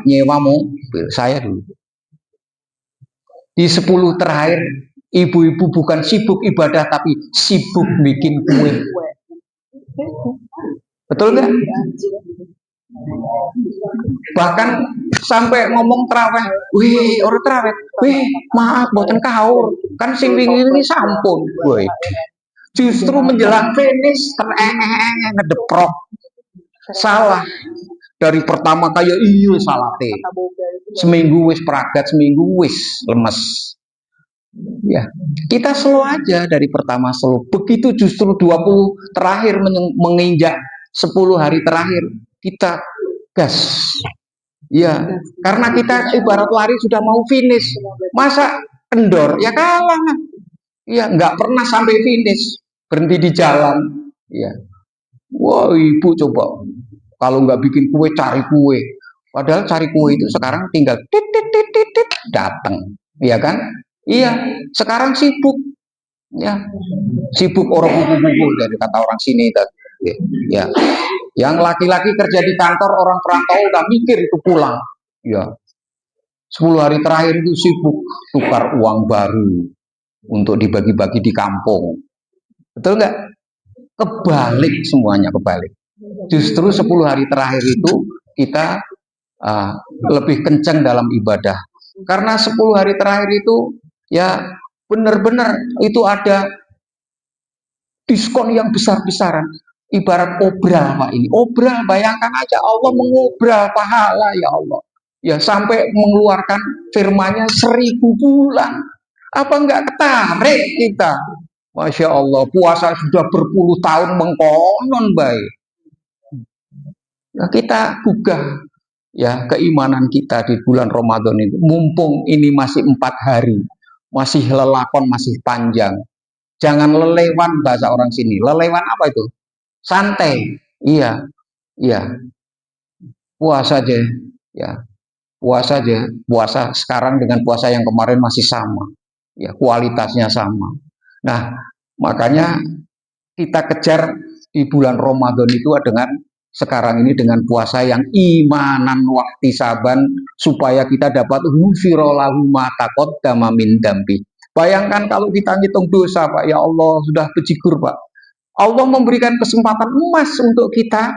nyewa mobil. Saya dulu di 10 terakhir ibu-ibu bukan sibuk ibadah tapi sibuk bikin kue. Betul nggak? Bahkan sampai ngomong terawih, wih orang terawih, wih maaf boten kaur, kan sing wingi ini sampun, wih. Justru menjelang finish ngedeprok, salah. Dari pertama kayak iya salate, seminggu wis peragat, seminggu wis lemes. Ya, kita slow aja dari pertama slow. Begitu justru 20 terakhir menginjak 10 hari terakhir kita gas. Ya, karena kita ibarat lari sudah mau finish. Masa kendor? Ya kalah. Ya, nggak pernah sampai finish. Berhenti di jalan. Ya. Wah, ibu coba. Kalau nggak bikin kue, cari kue. Padahal cari kue itu sekarang tinggal tit datang. Iya kan? Iya, sekarang sibuk. Ya. Sibuk orang buku-buku dari kata orang sini. Ya. Yang laki-laki kerja di kantor, orang perantau udah mikir itu pulang. Ya. 10 hari terakhir itu sibuk tukar uang baru untuk dibagi-bagi di kampung. Betul nggak? Kebalik semuanya, kebalik. Justru 10 hari terakhir itu kita lebih kencang dalam ibadah. Karena 10 hari terakhir itu ya benar-benar itu ada diskon yang besar-besaran. Ibarat obral, Pak, ini. Obral, bayangkan aja Allah mengobral pahala, ya Allah. Ya sampai mengeluarkan firman-Nya 1000 bulan. Apa enggak ketarik kita? Masya Allah, puasa sudah berpuluh tahun mengkonon baik. Ya, kita gugah ya keimanan kita di bulan Ramadan itu. Mumpung ini masih 4 hari, masih lelakon, masih panjang. Jangan lelewan bahasa orang sini. Lelewan apa itu? Santai. Iya, iya. Puasa aja, ya. Puasa aja. Puasa sekarang dengan puasa yang kemarin masih sama. Ya, kualitasnya sama. Nah, makanya kita kejar di bulan Ramadan itu dengan sekarang ini dengan puasa yang imanan wahtisaban supaya kita dapat ghufirallahu ma taqaddama min dambi. Bayangkan kalau kita ngitung dosa, Pak, ya Allah sudah bejigur, Pak. Allah memberikan kesempatan emas untuk kita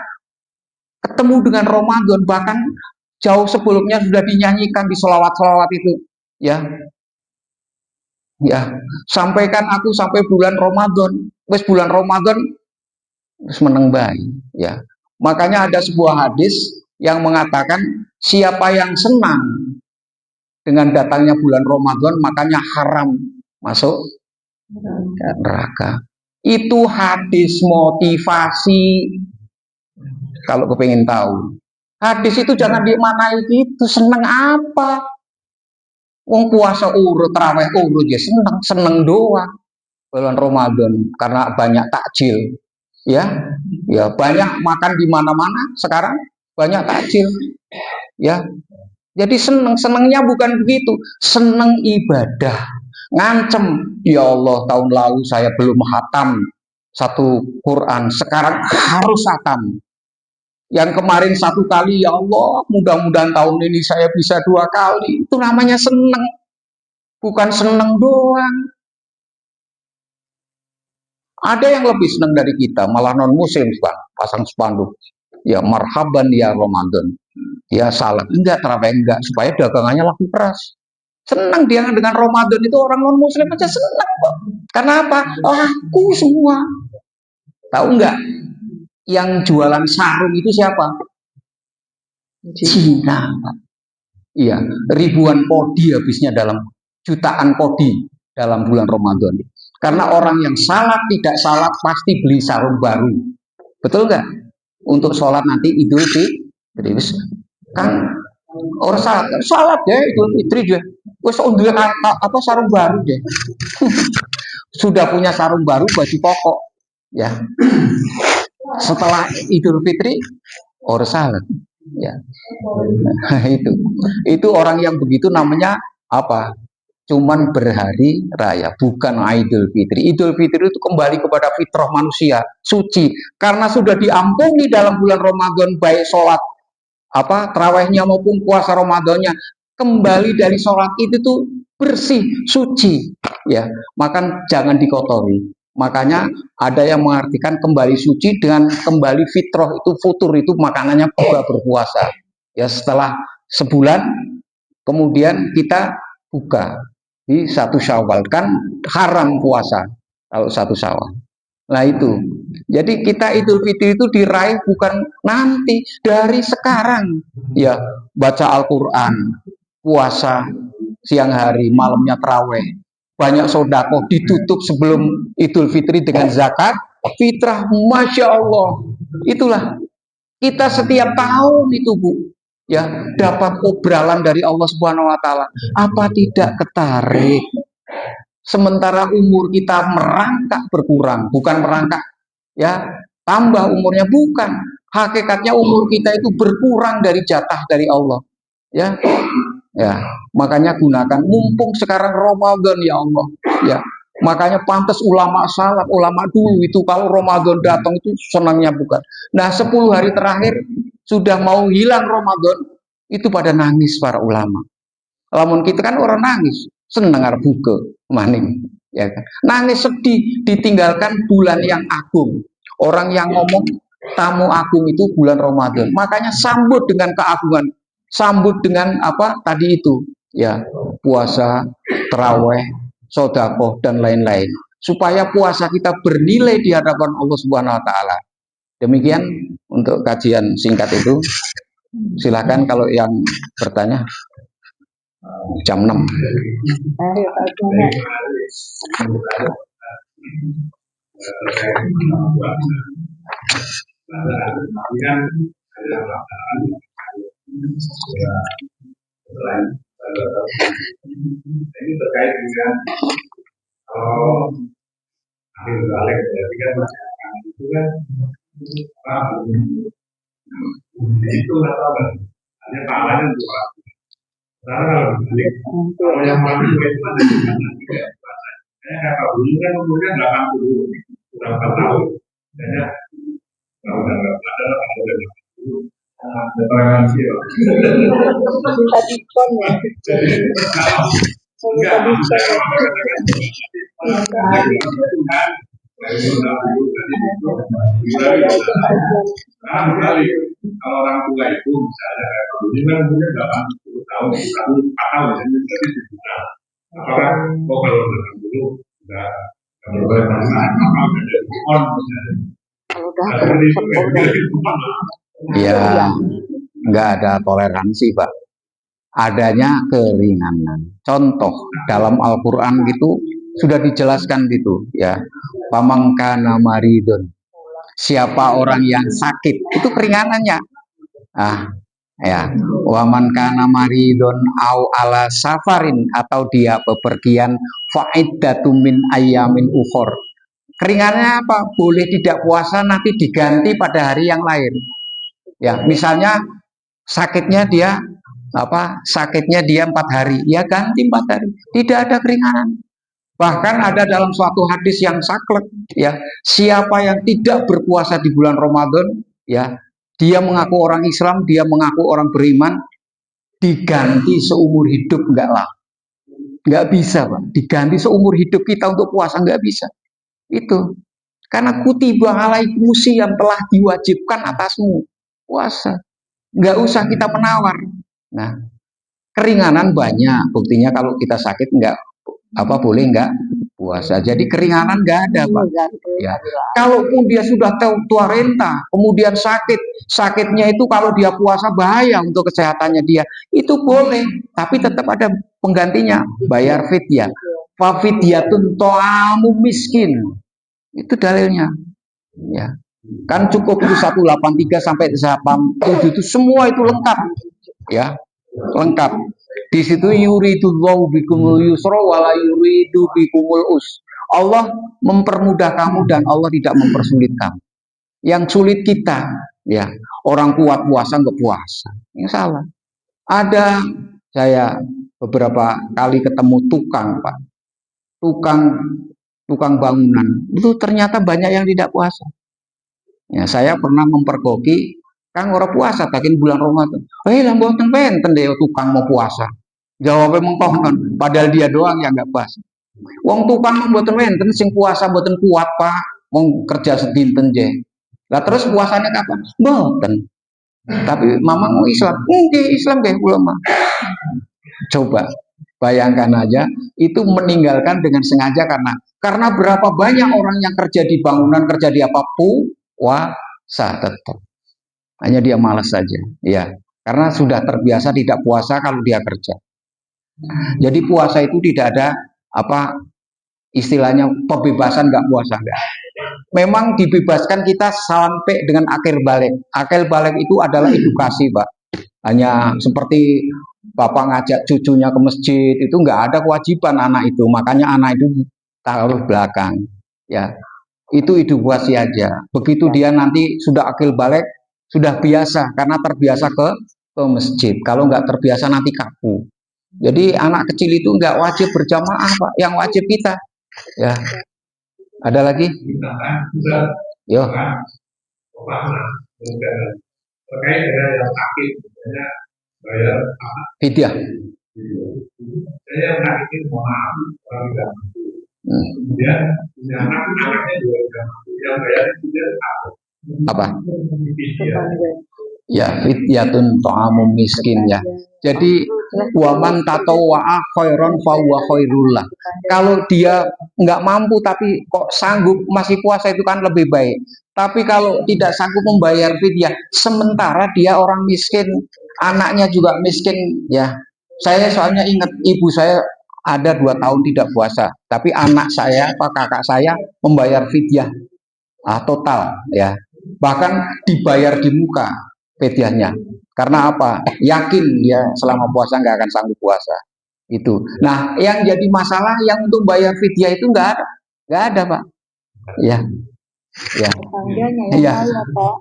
ketemu dengan Ramadan, bahkan jauh sebelumnya sudah dinyanyikan di sholawat-sholawat itu, ya. Ya, sampaikan aku sampai bulan Ramadan. Wes bulan Ramadan wis meneng bae, ya. Makanya ada sebuah hadis yang mengatakan siapa yang senang dengan datangnya bulan Ramadan makanya haram masuk neraka. Itu hadis motivasi. Kalau kepengen tahu, hadis itu jangan dimaknai gitu. Seneng apa? Wong puasa urut, terawih urut ya seneng, seneng doang. Bulan Ramadan karena banyak takjil, ya, ya banyak makan di mana-mana sekarang banyak takjil, ya. Jadi senengnya bukan begitu, seneng ibadah, ngancem, ya Allah tahun lalu saya belum hatam satu Quran, sekarang harus hatam. Yang kemarin satu kali, ya Allah mudah-mudahan tahun ini saya bisa 2 kali. Itu namanya seneng, bukan seneng doang. Ada yang lebih seneng dari kita, malah non muslim bang, pasang spanduk, ya marhaban ya Ramadan, ya salat enggak, terawih enggak, supaya dagangannya laku keras. Senang dia dengan Ramadan itu, orang non muslim aja senang kok. Karena apa? Laku semua. Tahu enggak? Yang jualan sarung itu siapa? Cina. Iya, ribuan kodi habisnya, dalam jutaan kodi dalam bulan Ramadan. Karena orang yang salat tidak salat pasti beli sarung baru. Betul enggak? Untuk sholat nanti Idul Fitri. Kan orang salat ya Idul Fitri juga. Wes apa sarung baru deh. Sudah punya sarung baru, baju pokok, ya. Setelah Idul Fitri orang salat, ya. Nah, itu orang yang begitu namanya apa? Cuman berhari raya, bukan Idul Fitri. Idul Fitri itu kembali kepada fitrah manusia, suci, karena sudah diampuni dalam bulan Ramadan, baik sholat apa terawihnya maupun puasa Ramadannya, kembali dari sholat itu tuh bersih, suci, ya. Maka jangan dikotori. Makanya ada yang mengartikan kembali suci dengan kembali fitrah, itu futur, itu makanannya buka berpuasa, ya. Setelah sebulan kemudian kita buka di 1 Syawal, kan haram puasa kalau 1 Syawal. Nah itu, jadi kita Idul Fitri itu diraih bukan nanti, dari sekarang, ya. Baca Al-Quran, puasa siang hari, malamnya terawih, banyak sodako, ditutup sebelum Idul Fitri dengan zakat fitrah, masya Allah. Itulah kita setiap tahun itu, Bu, ya, dapat obralan dari Allah Subhanahu Wa Taala. Apa tidak ketarik? Sementara umur kita merangkak berkurang, bukan merangkak, ya, tambah umurnya, bukan. Hakikatnya umur kita itu berkurang dari jatah dari Allah, ya. Ya, makanya gunakan, mumpung sekarang Ramadan, ya Allah, ya. Makanya pantas ulama salaf, ulama dulu itu kalau Ramadan datang itu senangnya bukan. Nah, 10 hari terakhir sudah mau hilang Ramadan, itu pada nangis para ulama. Lamun kita kan orang nangis, seneng arep buka maning, ya kan. Nangis sedih ditinggalkan bulan yang agung. Orang yang ngomong tamu agung itu bulan Ramadan. Makanya sambut dengan keagungan, sambut dengan apa tadi itu, ya, puasa, terawih, sodakoh dan lain-lain, supaya puasa kita bernilai di hadapan Allah Subhanahu Wa Taala. Demikian untuk kajian singkat itu. Silakan kalau yang bertanya. Jam 6. Ini terkait dengan akhir balik, berarti kan masyarakat itu kan itu atau hanya pahalanya untuk orang. Karena kalau dibalik, kalau yang mati itu kan kayak kakak dulu kan umurnya 80, sudah 4 tahun. Kayaknya kalau udah nggak ada, udah 80. Toleransi ya. Tadi pon ya. Enggak, Dari dulu tadi itu Februari sekarang kembali. Kalau orang tua itu misalnya kayak Pak Budi kan umurnya 80 tahun, 4 tahun, jadi berarti 7 tahun. Apakah kalau 80 sudah berubah normal dari on misalnya? Kalau udah Seperti itu Ya, nggak ada toleransi, Pak. Adanya keringanan. Contoh dalam Al-Quran gitu sudah dijelaskan gitu ya. Pamangkana maridun. Siapa orang yang sakit itu keringanannya. Ah, ya. Waman kana maridun au ala safarin, atau dia bepergian, fa'iddatum min ayyamin ukhor. Keringanannya apa? Boleh tidak puasa, nanti diganti pada hari yang lain. Ya, misalnya sakitnya dia 4 hari, ya ganti 4 hari, tidak ada keringanan. Bahkan ada dalam suatu hadis yang saklek, ya, siapa yang tidak berpuasa di bulan Ramadan, ya, dia mengaku orang Islam, dia mengaku orang beriman, diganti seumur hidup, nggak bisa, Pak. Diganti seumur hidup kita untuk puasa, nggak bisa. Itu karena kutiba alaikumus yang telah diwajibkan atasmu puasa, nggak usah kita menawar. Nah, keringanan banyak, buktinya kalau kita sakit boleh nggak puasa. Jadi keringanan nggak ada, Pak. Ya, kalaupun dia sudah tua renta, kemudian sakitnya itu kalau dia puasa bahaya untuk kesehatannya dia, itu boleh, tapi tetap ada penggantinya, bayar fidyah. Fafidyatun to'amu miskin, itu dalilnya. Ya, kan cukup itu 183 sampai 187 itu semua itu lengkap, ya. Lengkap. Di situ yuridullahu bikumul yusra wala yuridu bikumul us. Allah mempermudah kamu dan Allah tidak mempersulit kamu. Yang sulit kita, ya, orang kuat puasa nggak puasa. Ini salah. Ada saya beberapa kali ketemu tukang, Pak. Tukang bangunan. Itu ternyata banyak yang tidak puasa. Ya, saya pernah mempergoki, Kang orang puasa takin bulan Ramadan. Lah mboten penten deh tukang mau puasa. Jawabnya mengkonon, padahal dia doang yang nggak puasa. Wong tukang mboten penten sing puasa mboten kuat, Pak. Mau kerja sedinten je. Lah terus puasanya kapan? Mboten. Tapi mamang mau Islam. Islam deh ulama. Coba bayangkan aja, itu meninggalkan dengan sengaja karena berapa banyak orang yang kerja di bangunan, kerja di apapun, puasa tetap. Hanya dia malas saja, ya, karena sudah terbiasa tidak puasa kalau dia kerja. Jadi puasa itu tidak ada istilahnya pembebasan nggak puasa, nggak. Memang dibebaskan kita sampai dengan akhir balik. Akhir balik itu adalah edukasi, Pak. Hanya seperti bapak ngajak cucunya ke masjid, itu nggak ada kewajiban anak itu. Makanya anak itu taruh belakang, ya. Itu edukasi aja. Begitu dia nanti sudah akhir balik, sudah biasa karena terbiasa ke masjid. Kalau nggak terbiasa nanti kaku. Jadi anak kecil itu nggak wajib berjamaah, Pak. Yang wajib kita, ya. Ada lagi? Yo. Terkait dengan yang sakit, misalnya bayar Fidyah. Saya yang sakit itu mohon maaf, orang tidak mampu. Kemudian punya anaknya juga tidak mampu. Yang bayar fidyah apa? Ya, fidyatun ta'amum miskin, ya. Jadi waman tatawwa'a khairan fa huwa khairullah. Kalau dia nggak mampu tapi kok sanggup masih puasa itu kan lebih baik. Tapi kalau tidak sanggup membayar fidyah, sementara dia orang miskin, anaknya juga miskin, ya. Saya soalnya ingat ibu saya ada 2 tahun tidak puasa, tapi anak saya, kakak saya membayar fidyah total, ya. Bahkan dibayar di muka fidyahnya. Karena apa? Yakin dia selama puasa nggak akan sanggup puasa. Itu. Nah, yang jadi masalah yang untuk bayar fidyah itu nggak ada, Pak. Ya. Ya. Tetangganya yang kaya, Pak.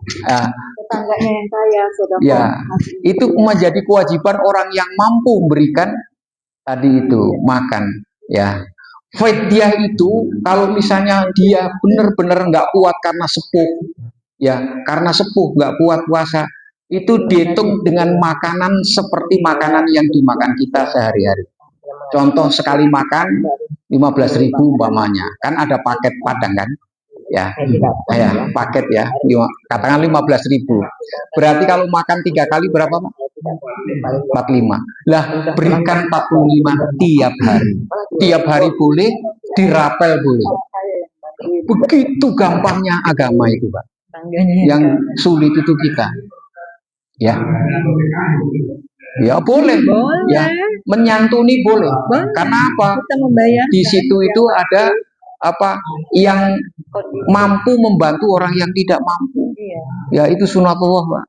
Tetangganya yang kaya, saudara. Ya. Itu menjadi kewajiban orang yang mampu memberikan tadi itu makan, ya. Fidyah itu kalau misalnya dia benar-benar nggak kuat karena sepuh, ya, karena sepuh nggak kuat puasa, itu dihitung dengan makanan seperti makanan yang dimakan kita sehari-hari. Contoh sekali makan 15.000 umpamanya, kan ada paket Padang kan, ya, paket ya, katakan 15.000. Berarti kalau makan 3 kali berapa Pak? 45. Lah berikan 45 tiap hari boleh, dirapel boleh. Begitu gampangnya agama itu Pak. Yang sulit itu kita, ya, ya boleh, ya menyantuni boleh. Karena apa? Di situ itu ada apa yang mampu membantu orang yang tidak mampu. Ya itu sunatullah Pak.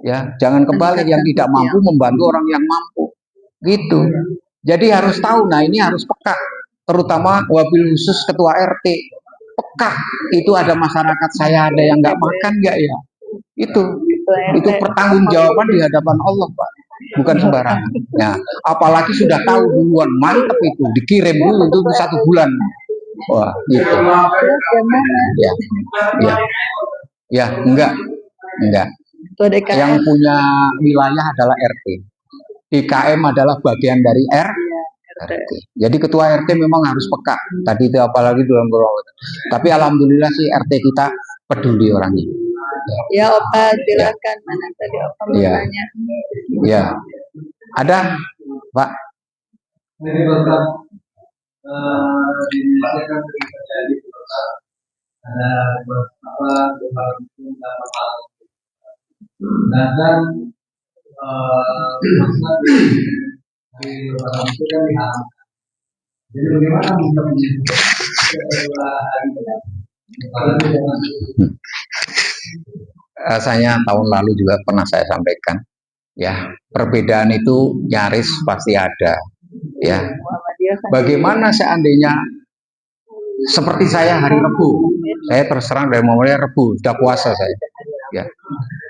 Ya jangan kebalik, yang tidak mampu membantu orang yang mampu. Gitu. Jadi harus tahu. Nah ini harus peka. Terutama wabil khusus ketua RT. Peka. Itu ada masyarakat saya ada yang nggak makan nggak ya? Itu pertanggungjawaban di hadapan Allah Pak. Bukan sembarangan. Ya, apalagi sudah tahu duluan, mantep itu, dikirim dulu itu 1 bulan. Wah, gitu. Ya, ya, ya, enggak. Yang punya wilayah adalah RT. DKM adalah bagian dari RT. Jadi ketua RT memang harus peka. Tadi itu apalagi dalam tapi alhamdulillah sih RT kita peduli orangnya. Ya Opa, silakan mana tadi Opa mau tanya. Ya, ada Pak. Jadi bagaimana bisa Saya tahun lalu juga pernah saya sampaikan, ya perbedaan itu nyaris pasti ada, ya. Bagaimana seandainya seperti saya hari Rebu, saya terserang dari mulai Rebu sudah puasa saya, ya.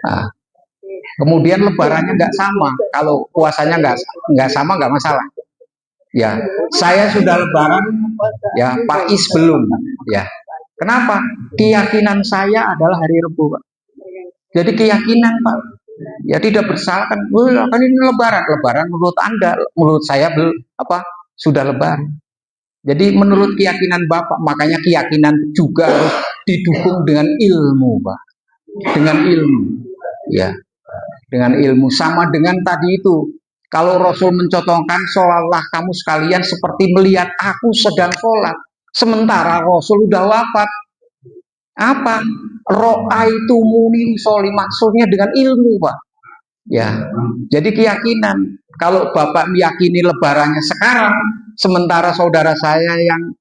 Nah, kemudian Lebarannya nggak sama, kalau puasanya nggak sama nggak masalah. Ya, saya sudah Lebaran, ya Pak Is belum, ya. Kenapa? Keyakinan saya adalah hari Rebu, Pak. Jadi keyakinan Pak, ya tidak bersalah kan? Kan ini Lebaran menurut Anda, menurut saya sudah Lebaran. Jadi menurut keyakinan Bapak, makanya keyakinan juga harus didukung dengan ilmu, Pak. Dengan ilmu, ya, dengan ilmu. Sama dengan tadi itu, kalau Rasul mencontohkan, sholatlah kamu sekalian seperti melihat aku sedang sholat. Sementara Rasul udah wafat. Apa? Ro'aitu muni soli, maksudnya dengan ilmu Pak. Ya, jadi keyakinan. Kalau Bapak meyakini Lebarannya sekarang, sementara saudara saya yang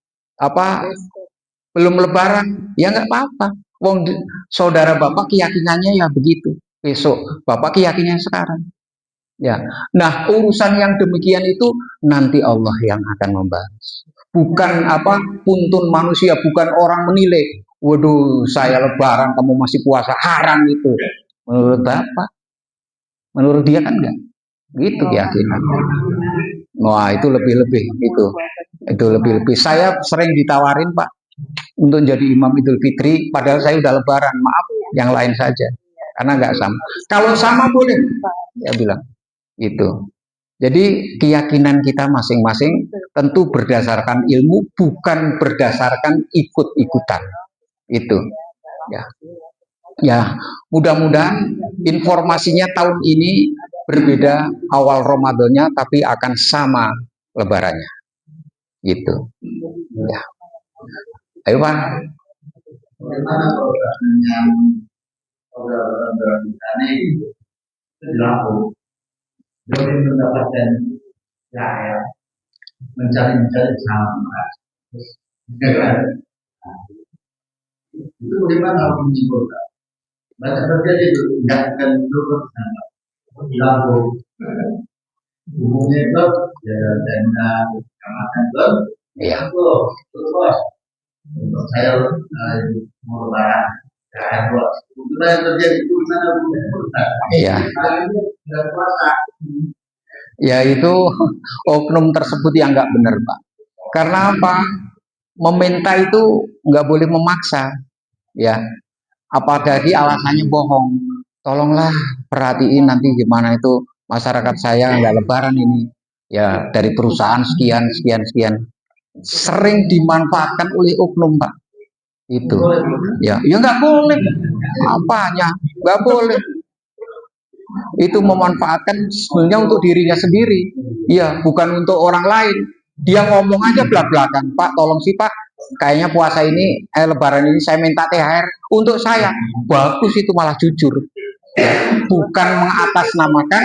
belum Lebaran, ya nggak apa-apa. Wong saudara Bapak keyakinannya ya begitu. Besok Bapak keyakinannya sekarang. Ya, nah urusan yang demikian itu nanti Allah yang akan membahas. Bukan puntun manusia, bukan orang menilai. Waduh, saya Lebaran, kamu masih puasa, haram itu. Menurut Bapak, menurut dia kan enggak. Gitu keyakinan. Wah, itu lebih-lebih itu lebih-lebih. Saya sering ditawarin Pak untuk jadi imam Idul Fitri, padahal saya udah Lebaran. Maaf, yang lain saja, karena nggak sama. Kalau sama boleh, saya bilang. Itu. Jadi keyakinan kita masing-masing tentu berdasarkan ilmu, bukan berdasarkan ikut-ikutan. Itu. Ya. Ya, mudah-mudahan informasinya tahun ini berbeda awal Ramadannya, tapi akan sama Lebarannya. Gitu. Ya. Ayo Pak. bagaimana programnya demi mendapatkan mencari sama, itu bagaimana harus menyimpulkan? Banyak terjadi itu nggak akan dulu sama lalu umumnya itu dan kamakan itu terus untuk saya mau lebaran kebetulan yang terjadi itu sana iya. Ya itu oknum tersebut yang nggak benar Pak. Karena apa? Meminta itu nggak boleh memaksa, ya. Apalagi alasannya bohong. Tolonglah perhatiin nanti gimana itu masyarakat saya nggak Lebaran ini. Ya dari perusahaan sekian. Sering dimanfaatkan oleh oknum Pak. Itu, ya nggak boleh. Apanya? Nggak boleh. Itu memanfaatkan sebenarnya untuk dirinya sendiri, ya bukan untuk orang lain. Dia ngomong aja belak-belakan, Pak, tolong sih Pak, kayaknya puasa ini, Lebaran ini saya minta THR untuk saya. Bagus itu malah jujur, bukan mengatasnamakan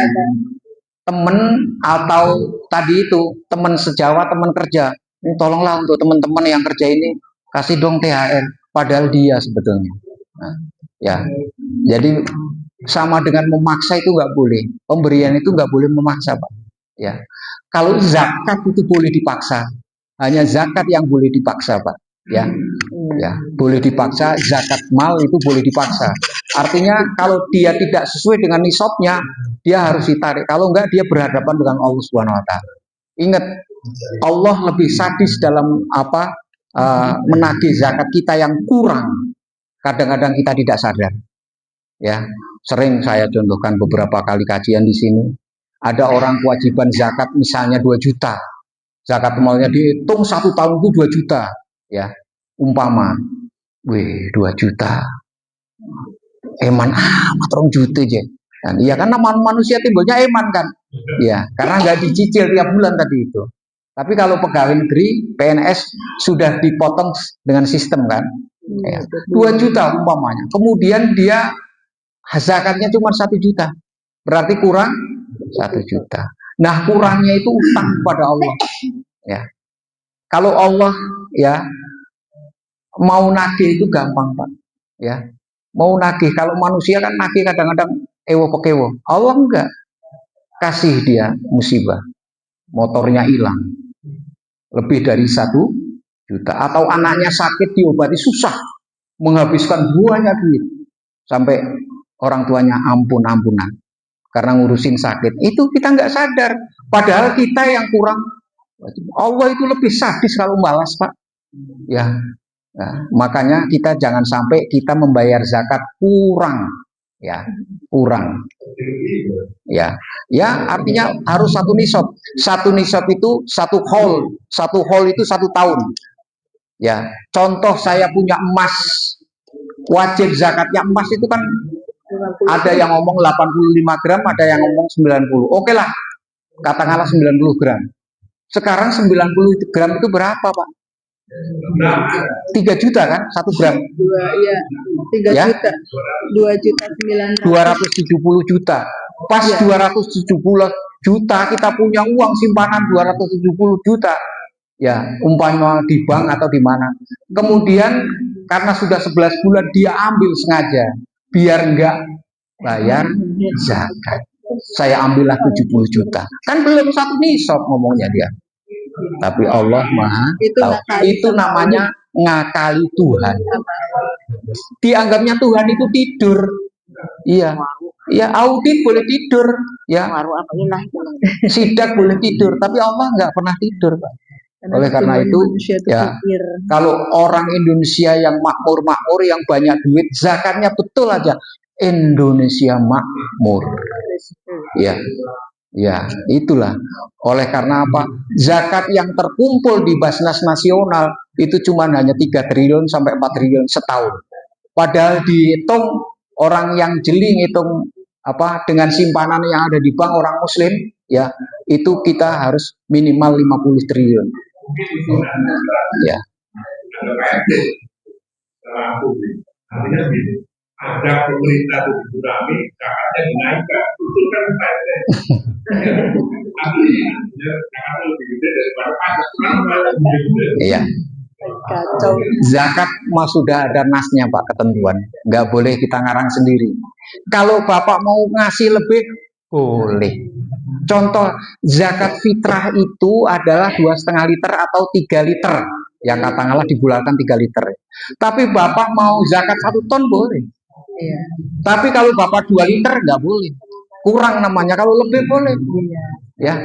temen atau tadi itu teman sejawat, teman kerja. Ini tolonglah untuk teman-teman yang kerja ini kasih dong THR, padahal dia sebetulnya. Nah, ya, jadi sama dengan memaksa itu nggak boleh. Pemberian itu nggak boleh memaksa, Pak. Ya, kalau zakat itu boleh dipaksa. Hanya zakat yang boleh dipaksa, Pak. Ya, ya, boleh dipaksa. Zakat mal itu boleh dipaksa. Artinya kalau dia tidak sesuai dengan nisabnya, dia harus ditarik. Kalau enggak, dia berhadapan dengan Allah Subhanahu Wa Taala. Ingat, Allah lebih sadis dalam menagih zakat kita yang kurang. Kadang-kadang kita tidak sadar. Ya, sering saya contohkan beberapa kali kajian di sini. Ada orang kewajiban zakat misalnya 2 juta. Zakat malnya dihitung 1 tahun itu 2 juta. Ya, umpama. 2 juta. Eman amat 2 juta aja. Dan iya kan manusia timbulnya eman kan. Ya, karena nggak dicicil tiap bulan tadi itu. Tapi kalau pegawai negeri, PNS sudah dipotong dengan sistem kan. Ya, 2 juta umpamanya. Kemudian dia zakatnya cuma 1 juta. Berarti kurang 1 juta. Nah, kurangnya itu utang kepada Allah. Ya. Kalau Allah ya mau nagih itu gampang, Pak. Ya. Mau nagih, kalau manusia kan nagih kadang-kadang ewo pekewo. Allah enggak. Kasih dia musibah. Motornya hilang. Lebih dari 1 juta. Atau anaknya sakit diobati susah. Menghabiskan banyak duit. Sampai orang tuanya ampun-ampunan. Karena ngurusin sakit. Itu kita nggak sadar. Padahal kita yang kurang. Allah itu lebih sadis kalau balas, Pak. Ya. Nah, makanya kita jangan sampai kita membayar zakat kurang. Ya, kurang. Ya, ya artinya harus 1 nisab. 1 nisab itu 1 haul. 1 haul itu 1 tahun. Ya, contoh saya punya emas. Wajib zakatnya emas itu kan ada yang ngomong 85 gram, ada yang ngomong 90. Oke lah, katakanlah 90 gram. Sekarang 90 gram itu berapa, Pak? 3 juta kan? 1 gram. 3 ya? Juta. 2 juta 270 juta. Pas ya. 270 juta kita punya uang simpanan 270 juta. Ya, umpama di bank atau di mana. Kemudian karena sudah 11 bulan dia ambil sengaja biar enggak bayar zakat. Saya ambillah 70 juta. Kan belum 1 nisab ngomongnya dia. Tapi Allah Maha tahu. Itu namanya ngakali Tuhan. Dianggapnya Tuhan itu tidur. Iya. Ya audit boleh tidur, ya. Sidak boleh tidur, tapi Allah nggak pernah tidur, Pak. Oleh karena itu, ya, kalau orang Indonesia yang makmur-makmur, yang banyak duit, zakatnya betul aja Indonesia makmur. Ya, ya, itulah. Oleh karena apa? Zakat yang terkumpul di Basnas Nasional itu cuma hanya 3 triliun sampai 4 triliun setahun. Padahal dihitung orang yang jeli ngitung dengan simpanan yang ada di bank orang Muslim, ya, itu kita harus minimal 50 triliun. Ya. Artinya gini, ada pemerintah itu dikurangi, zakatnya dinaikkan, itu kan PNS. Artinya zakatnya lebih gede daripada pajak. Iya. Zakat mah sudah ada nasnya, Pak, ketentuan. Nggak boleh kita ngarang sendiri. Kalau Bapak mau ngasih lebih, boleh. Contoh, zakat fitrah itu adalah 2,5 liter atau 3 liter. Ya katakanlah dibulatkan 3 liter. Tapi Bapak mau zakat 1 ton boleh. Iya. Tapi kalau Bapak 2 liter nggak boleh. Kurang namanya, kalau lebih boleh. Ya.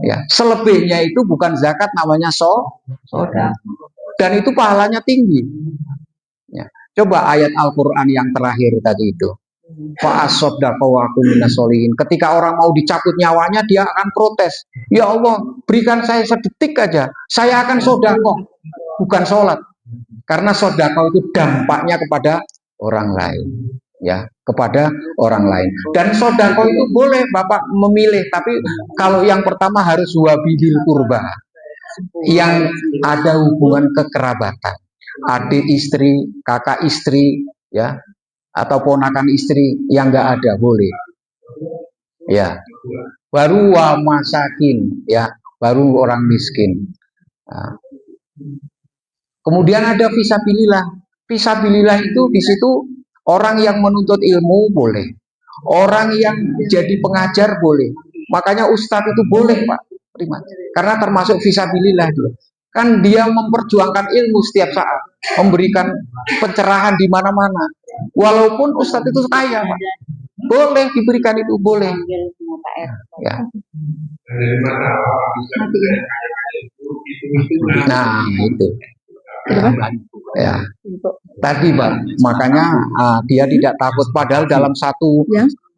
Ya. Selebihnya itu bukan zakat, namanya sedekah. Dan itu pahalanya tinggi. Ya. Coba ayat Al-Quran yang terakhir tadi itu. Ketika orang mau dicabut nyawanya, dia akan protes. Ya Allah, berikan saya sedetik aja. Saya akan sedekah, bukan sholat. Karena sodako itu dampaknya kepada orang lain, ya, kepada orang lain. Dan sodako itu boleh Bapak memilih, tapi kalau yang pertama harus wabilil kurba, yang ada hubungan kekerabatan, adik istri, kakak istri, ya, atau ponakan istri yang nggak ada boleh, ya. Baru wa masakin, ya, baru orang miskin. Nah, kemudian ada fisabilillah. Fisabilillah itu di situ orang yang menuntut ilmu boleh, orang yang jadi pengajar boleh. Makanya ustadz itu boleh Pak, karena termasuk fisabilillah itu. Kan dia memperjuangkan ilmu setiap saat, memberikan pencerahan di mana-mana. Walaupun ustadz itu kaya Pak, boleh diberikan itu boleh. Ya. Nah itu. Ya, tadi Pak, makanya dia tidak takut. Padahal dalam satu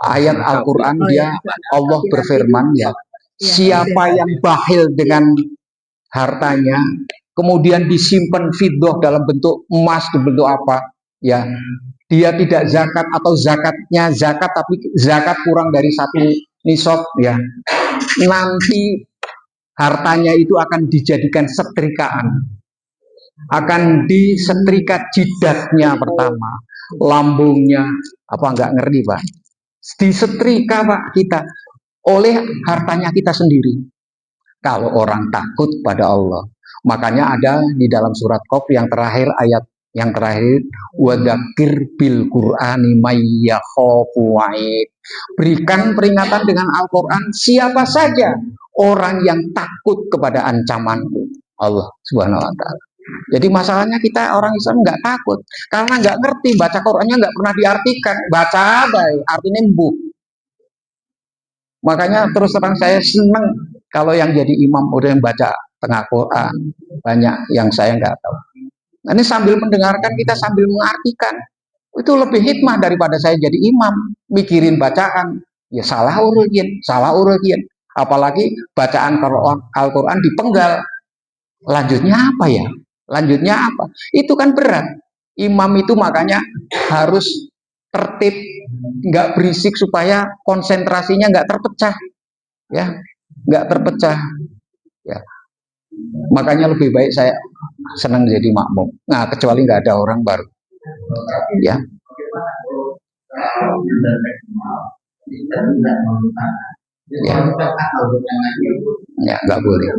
ayat Al-Quran dia Allah berfirman, ya, siapa yang bakhil dengan hartanya, kemudian disimpan fiddah dalam bentuk emas, dalam bentuk apa, ya, dia tidak zakat atau zakatnya zakat tapi zakat kurang dari 1 nisab, ya, nanti hartanya itu akan dijadikan setrikaan. Akan disetrika jidatnya pertama, lambungnya, apa nggak ngerti Pak, disetrika Pak kita oleh hartanya kita sendiri. Kalau orang takut pada Allah, makanya ada di dalam surat Qaf yang terakhir, ayat yang terakhir, wadzakir bil Qur'ani may yakhafu wa'id. Berikan peringatan dengan Al-Quran siapa saja orang yang takut kepada ancamanku, Allah Subhanahu wa Ta'ala. Jadi masalahnya kita orang Islam nggak takut karena nggak ngerti, baca Qurannya nggak pernah diartikan, baca baik artinya embuk. Makanya terus terang saya senang kalau yang jadi imam udah yang baca tengah Quran, banyak yang saya nggak tahu. Nah, ini sambil mendengarkan kita sambil mengartikan, itu lebih hikmah daripada saya jadi imam mikirin bacaan, ya salah urutkin, apalagi bacaan Al-Quran dipenggal. Lanjutnya apa ya? Lanjutnya apa? Itu kan berat. Imam itu makanya harus tertib, nggak berisik supaya konsentrasinya nggak terpecah, ya, nggak terpecah, ya. Makanya lebih baik saya senang jadi makmum. Nah, kecuali nggak ada orang baru, ya. Ya, nggak boleh.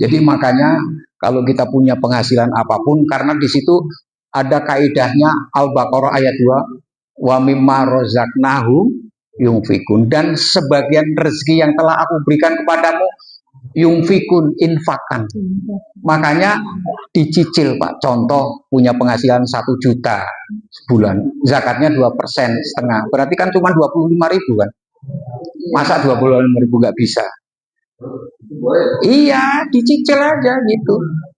Jadi makanya kalau kita punya penghasilan apapun, karena di situ ada kaidahnya Al-Baqarah ayat 2, wa mimma rozaqnahum yunfikun, dan sebagian rezeki yang telah aku berikan kepadamu yunfikun, infakan. Makanya dicicil Pak. Contoh punya penghasilan 1 juta sebulan, zakatnya 2,5%, berarti kan cuma 25.000 kan. Masa 25.000 nggak bisa? Iya, dicicil aja gitu.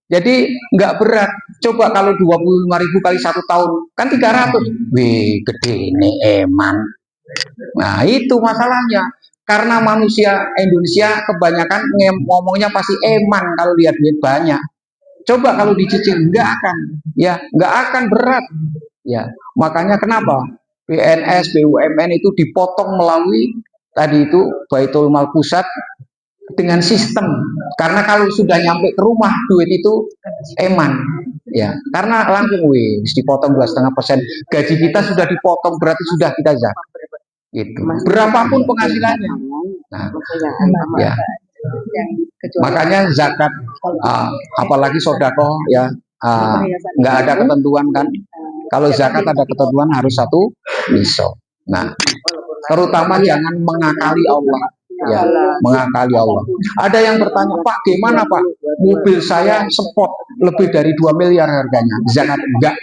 Jadi nggak berat. Coba kalau 25.000 kali 1 tahun, kan 300. Wih, gede nih eman. Nah, itu masalahnya. Karena manusia Indonesia kebanyakan ngomongnya pasti eman kalau lihat duit banyak. Coba kalau dicicil, nggak akan. Ya, nggak akan berat. Ya, makanya kenapa PNS, BUMN itu dipotong melalui tadi itu Baitul Mal Pusat dengan sistem, karena kalau sudah nyampe ke rumah duit itu eman, ya, karena langsung dipotong 2,5%, gaji kita sudah dipotong, berarti sudah kita zakat, gitu, berapapun penghasilannya. Nah, ya, makanya zakat, apalagi sodako, ya, nggak ada ketentuan kan. Kalau zakat ada ketentuan harus 1 nisab. Nah, terutama jangan mengakali Allah. Ya, mengakali Allah. Ada yang bertanya, Pak, gimana Pak? Mobil saya spot lebih dari 2 miliar harganya. Zakat enggak.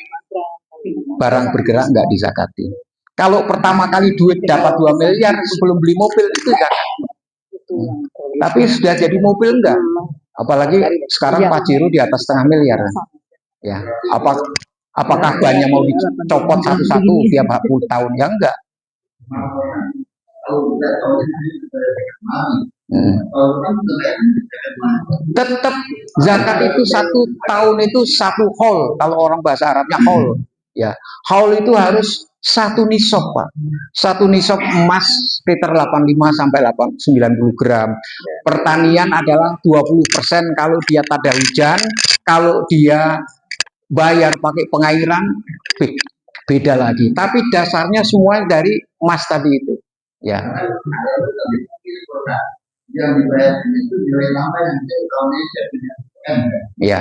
Barang bergerak enggak dizakati. Kalau pertama kali duit dapat 2 miliar sebelum beli mobil itu zakat. Tapi sudah jadi mobil enggak? Apalagi sekarang Pajero di atas 0,5 miliar. Ya, apakah banyak mau dicopot satu-satu tiap 10 tahun? Ya enggak. Tetap zakat itu 1 tahun itu 1 haul, kalau orang bahasa Arabnya haul. Ya, haul itu harus 1 nisab, Pak. 1 nisab emas sekitar 85 sampai 90 gram. Pertanian adalah 20% kalau dia tak ada hujan, kalau dia bayar pakai pengairan beda lagi. Tapi dasarnya semua dari emas tadi itu. Ya. Yang dibayar itu nilai tambah yang Indonesia punya. Ya.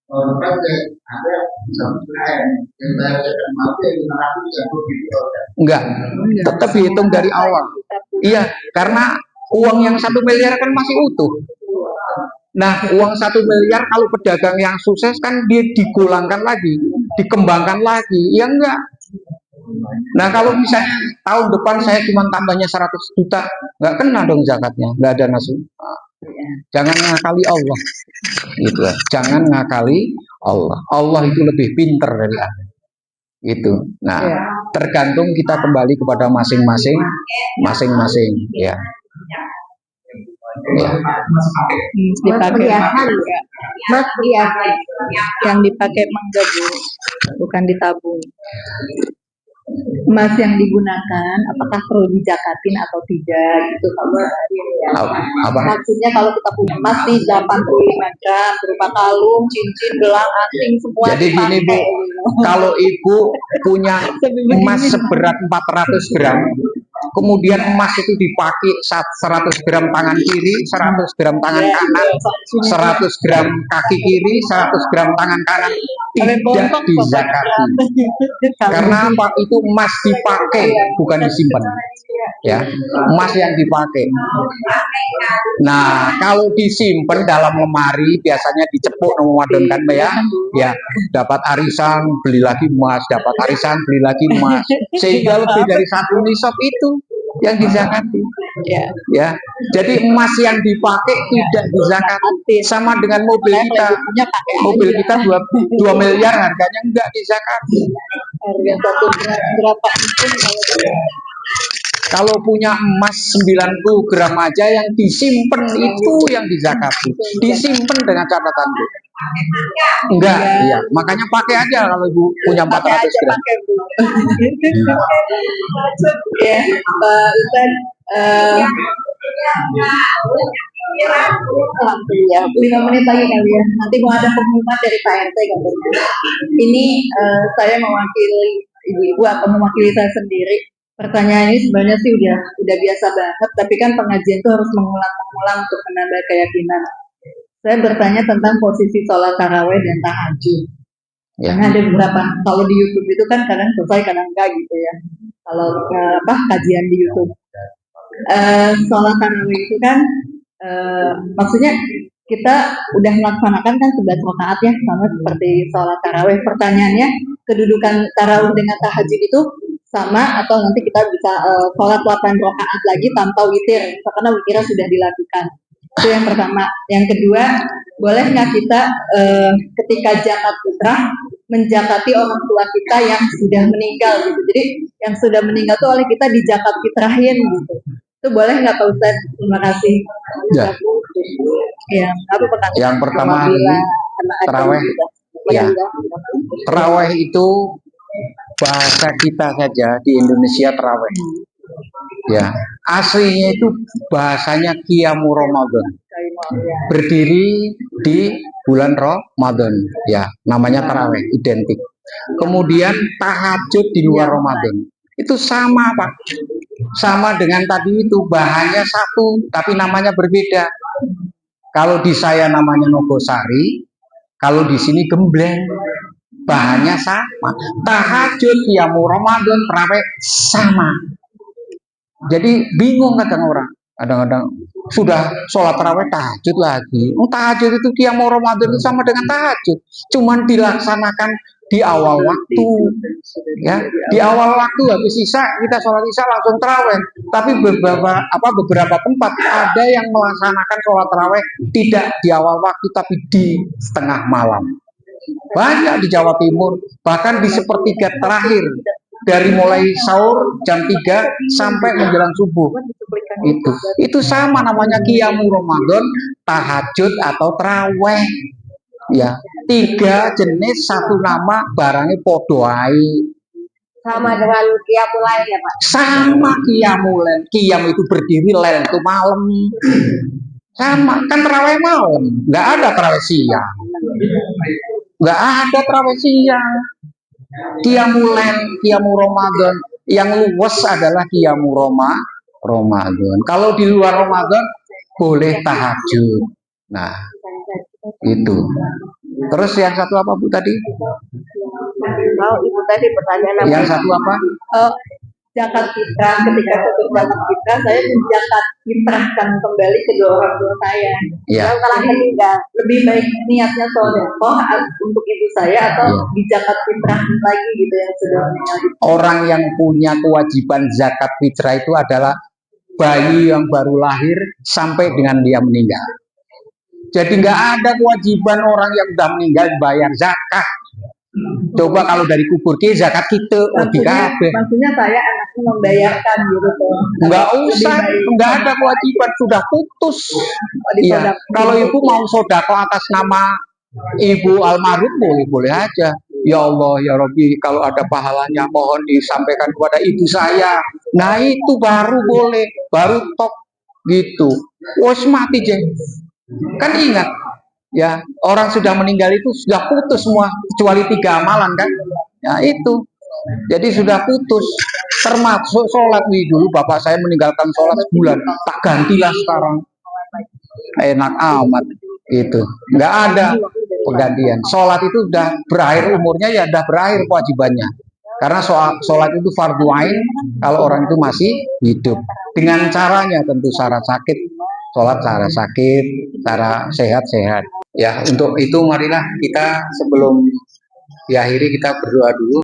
Orang ada enggak, tetap dihitung dari awal. Iya, karena uang yang 1 miliar kan masih utuh. Nah, uang 1 miliar kalau pedagang yang sukses kan dia digulangkan lagi, dikembangkan lagi. Ya enggak. Nah, kalau misalnya tahun depan saya cuma tambahnya 100 juta, enggak kena dong zakatnya, enggak ada nasi. Jangan ngakali Allah, gitu ya. Jangan ngakali Allah. Allah itu lebih pinter dari Anda. Itu. Nah, tergantung kita kembali kepada masing-masing, ya. Ya. Dipakai mas perhiasan yang dipakai menggabu, bukan ditabung. Emas yang digunakan apakah perlu dijakatin atau tidak gitu Apa? Maksudnya kalau kita punya emas nih 85 gram berupa kalung, cincin, gelang, anting semua. Jadi gini Bu, kalau Ibu punya emas seberat 400 gram, kemudian emas itu dipakai 100 gram tangan kiri, 100 gram tangan kanan, 100 gram kaki kiri, 100 gram tangan kanan, tidak dizakati. Karena apa? Itu emas dipakai, bukan disimpan. Ya, emas yang dipakai. Nah, kalau disimpan dalam lemari, biasanya dicepuk nomor wadon kan ya. Ya, dapat arisan, beli lagi emas, dapat arisan, beli lagi emas. Sehingga lebih dari 1 nisab itu yang dizakati. Ya. Jadi emas yang dipakai tidak dizakati. Sama dengan mobil kita. Mobil kita 2 miliar harganya enggak dizakati. Harga 1 gram berapa itu? Kalau punya emas 90 gram aja yang disimpan itu yang dizakati. Disimpan dengan catatan Bu. Enggak, iya. Makanya pakai aja kalau Ibu punya 400 gram. Ya, Pak Ustaz. Alhamdulillah, 5 menit lagi kali ya. Nanti mau ada pengumuman dari Pak RT katanya. Ini saya mewakili ibu-ibu atau mewakili saya sendiri. Pertanyaan ini sebenarnya sih udah biasa banget, tapi kan pengajian itu harus mengulang-mengulang untuk menambah keyakinan. Saya bertanya tentang posisi sholat taraweh dan tahajud. Ya. Karena ada beberapa, kalau di YouTube itu kan kadang selesai, kadang enggak gitu ya. Kalau kajian di YouTube, sholat taraweh itu kan maksudnya kita udah melaksanakan kan 11 rakaat ya, sama seperti sholat taraweh. Pertanyaannya, kedudukan taraweh dengan tahajud itu sama atau nanti kita bisa sholat 8 rakaat lagi tanpa witir, karena witirnya sudah dilakukan. Itu yang pertama. Yang kedua, boleh nggak kita ketika zakat fitrah menjakati orang tua kita yang sudah meninggal gitu. Jadi yang sudah meninggal tuh oleh kita di zakat fitrahin gitu. Itu boleh nggak Pak Ustaz? Terima kasih. Ya. Ya, apa pertanyaan? Yang pertama taraweh. Ya. Taraweh itu bahasa kita saja di Indonesia taraweh. Ya, aslinya itu bahasanya Qiyamu Ramadan. Berdiri di bulan Ramadan. Ya, namanya taraweh, identik. Kemudian tahajud di luar Ramadan. Itu sama, Pak. Sama dengan tadi itu, bahannya satu, tapi namanya berbeda. Kalau di saya namanya Nogosari, kalau di sini Gembleng. Bahannya sama. Tahajud, Qiyamu Ramadan, taraweh sama. Jadi bingung kadang orang. Kadang-kadang sudah sholat taraweh tahajud lagi. Tahajud itu Qiyamu Ramadan itu sama dengan tahajud. Cuman dilaksanakan di awal waktu. Ya, di awal waktu habis isya kita sholat isya langsung taraweh. Tapi beberapa tempat ada yang melaksanakan sholat taraweh tidak di awal waktu tapi di setengah malam. Banyak di Jawa Timur, bahkan di sepertiga terakhir. Dari mulai sahur jam 3 sampai menjelang subuh. Itu sama namanya qiyamul Ramadan, tahajud atau taraweh. Ya, 3 jenis satu nama barangnya podo ae. Sama dengan qiyamul lail ya Pak? Sama qiyamul lail. Qiyam itu berdiri, lail itu malam. Sama, kan taraweh malam, nggak ada taraweh siang. Nggak ada taraweh siang. Qiyamul lail, qiyamul Ramadan. Yang luwes adalah qiyamul Ramadan. Kalau di luar Ramadan boleh tahajud. Nah, itu. Terus yang satu apa Bu tadi? Ibu tadi pertanyaan apa? Yang satu apa? Zakat fitrah, ketika tutup zakat fitrah, saya menzakat fitrahkan kembali kedua orang tua saya. Ya. Yang telah meninggal. Lebih baik niatnya sodekoh untuk ibu saya atau di zakat fitrah lagi gitu yang sudah meninggal. Orang yang punya kewajiban zakat fitrah itu adalah bayi yang baru lahir sampai dengan dia meninggal. Jadi nggak ada kewajiban orang yang sudah meninggal bayar zakat. Coba kalau dari kubur ke zakat kita maksudnya saya anaknya membayarkan gitu tuh. Nggak usah, nggak ada kewajiban, sudah putus. Iya. Kalau ibu mau sodako atas nama ibu almarhum boleh aja. Ya Allah, ya Rabbi, kalau ada pahalanya mohon disampaikan kepada ibu saya. Nah itu baru boleh, baru top gitu. Wos mati jeng. Kan ingat, ya orang sudah meninggal itu sudah putus semua kecuali 3 amalan kan. Ya itu. Jadi sudah putus. Termasuk sholat nih, dulu bapak saya meninggalkan sholat sebulan, tak gantilah sekarang. Enak amat itu. Nggak ada penggantian. Sholat itu udah berakhir umurnya, ya udah berakhir kewajibannya. Karena sholat itu fardu ain kalau orang itu masih hidup. Dengan caranya tentu cara sakit, sholat cara sakit, cara sehat-sehat. Ya, untuk itu marilah kita sebelum diakhiri kita berdoa dulu.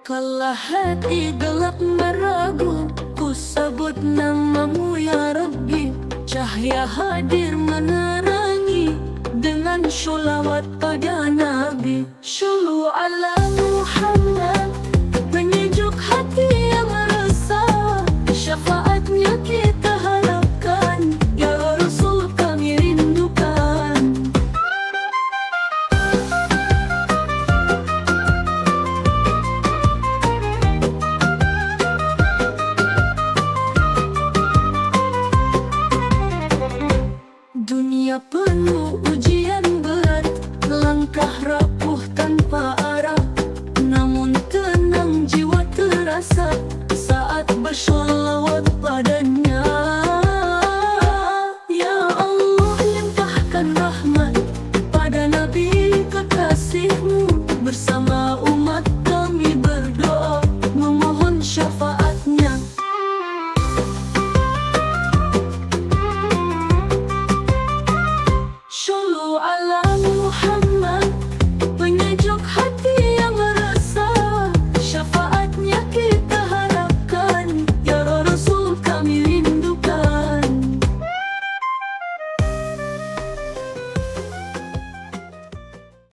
Kala hati gelap meragu, ku sebut namamu ya Rabbi. Cahaya hadir menerangi, dengan sholawat pada Nabi. Shollu ala Muhammad, penyejuk hati yang resah. Syafaatnya kita harapkan, ya Rasul kami rindukan. Dunia penuh ujian berat, langkah rapuh tanpa arah. Namun tenang jiwa terasa saat bersholawat padanya. Ya Allah limpahkan rahmat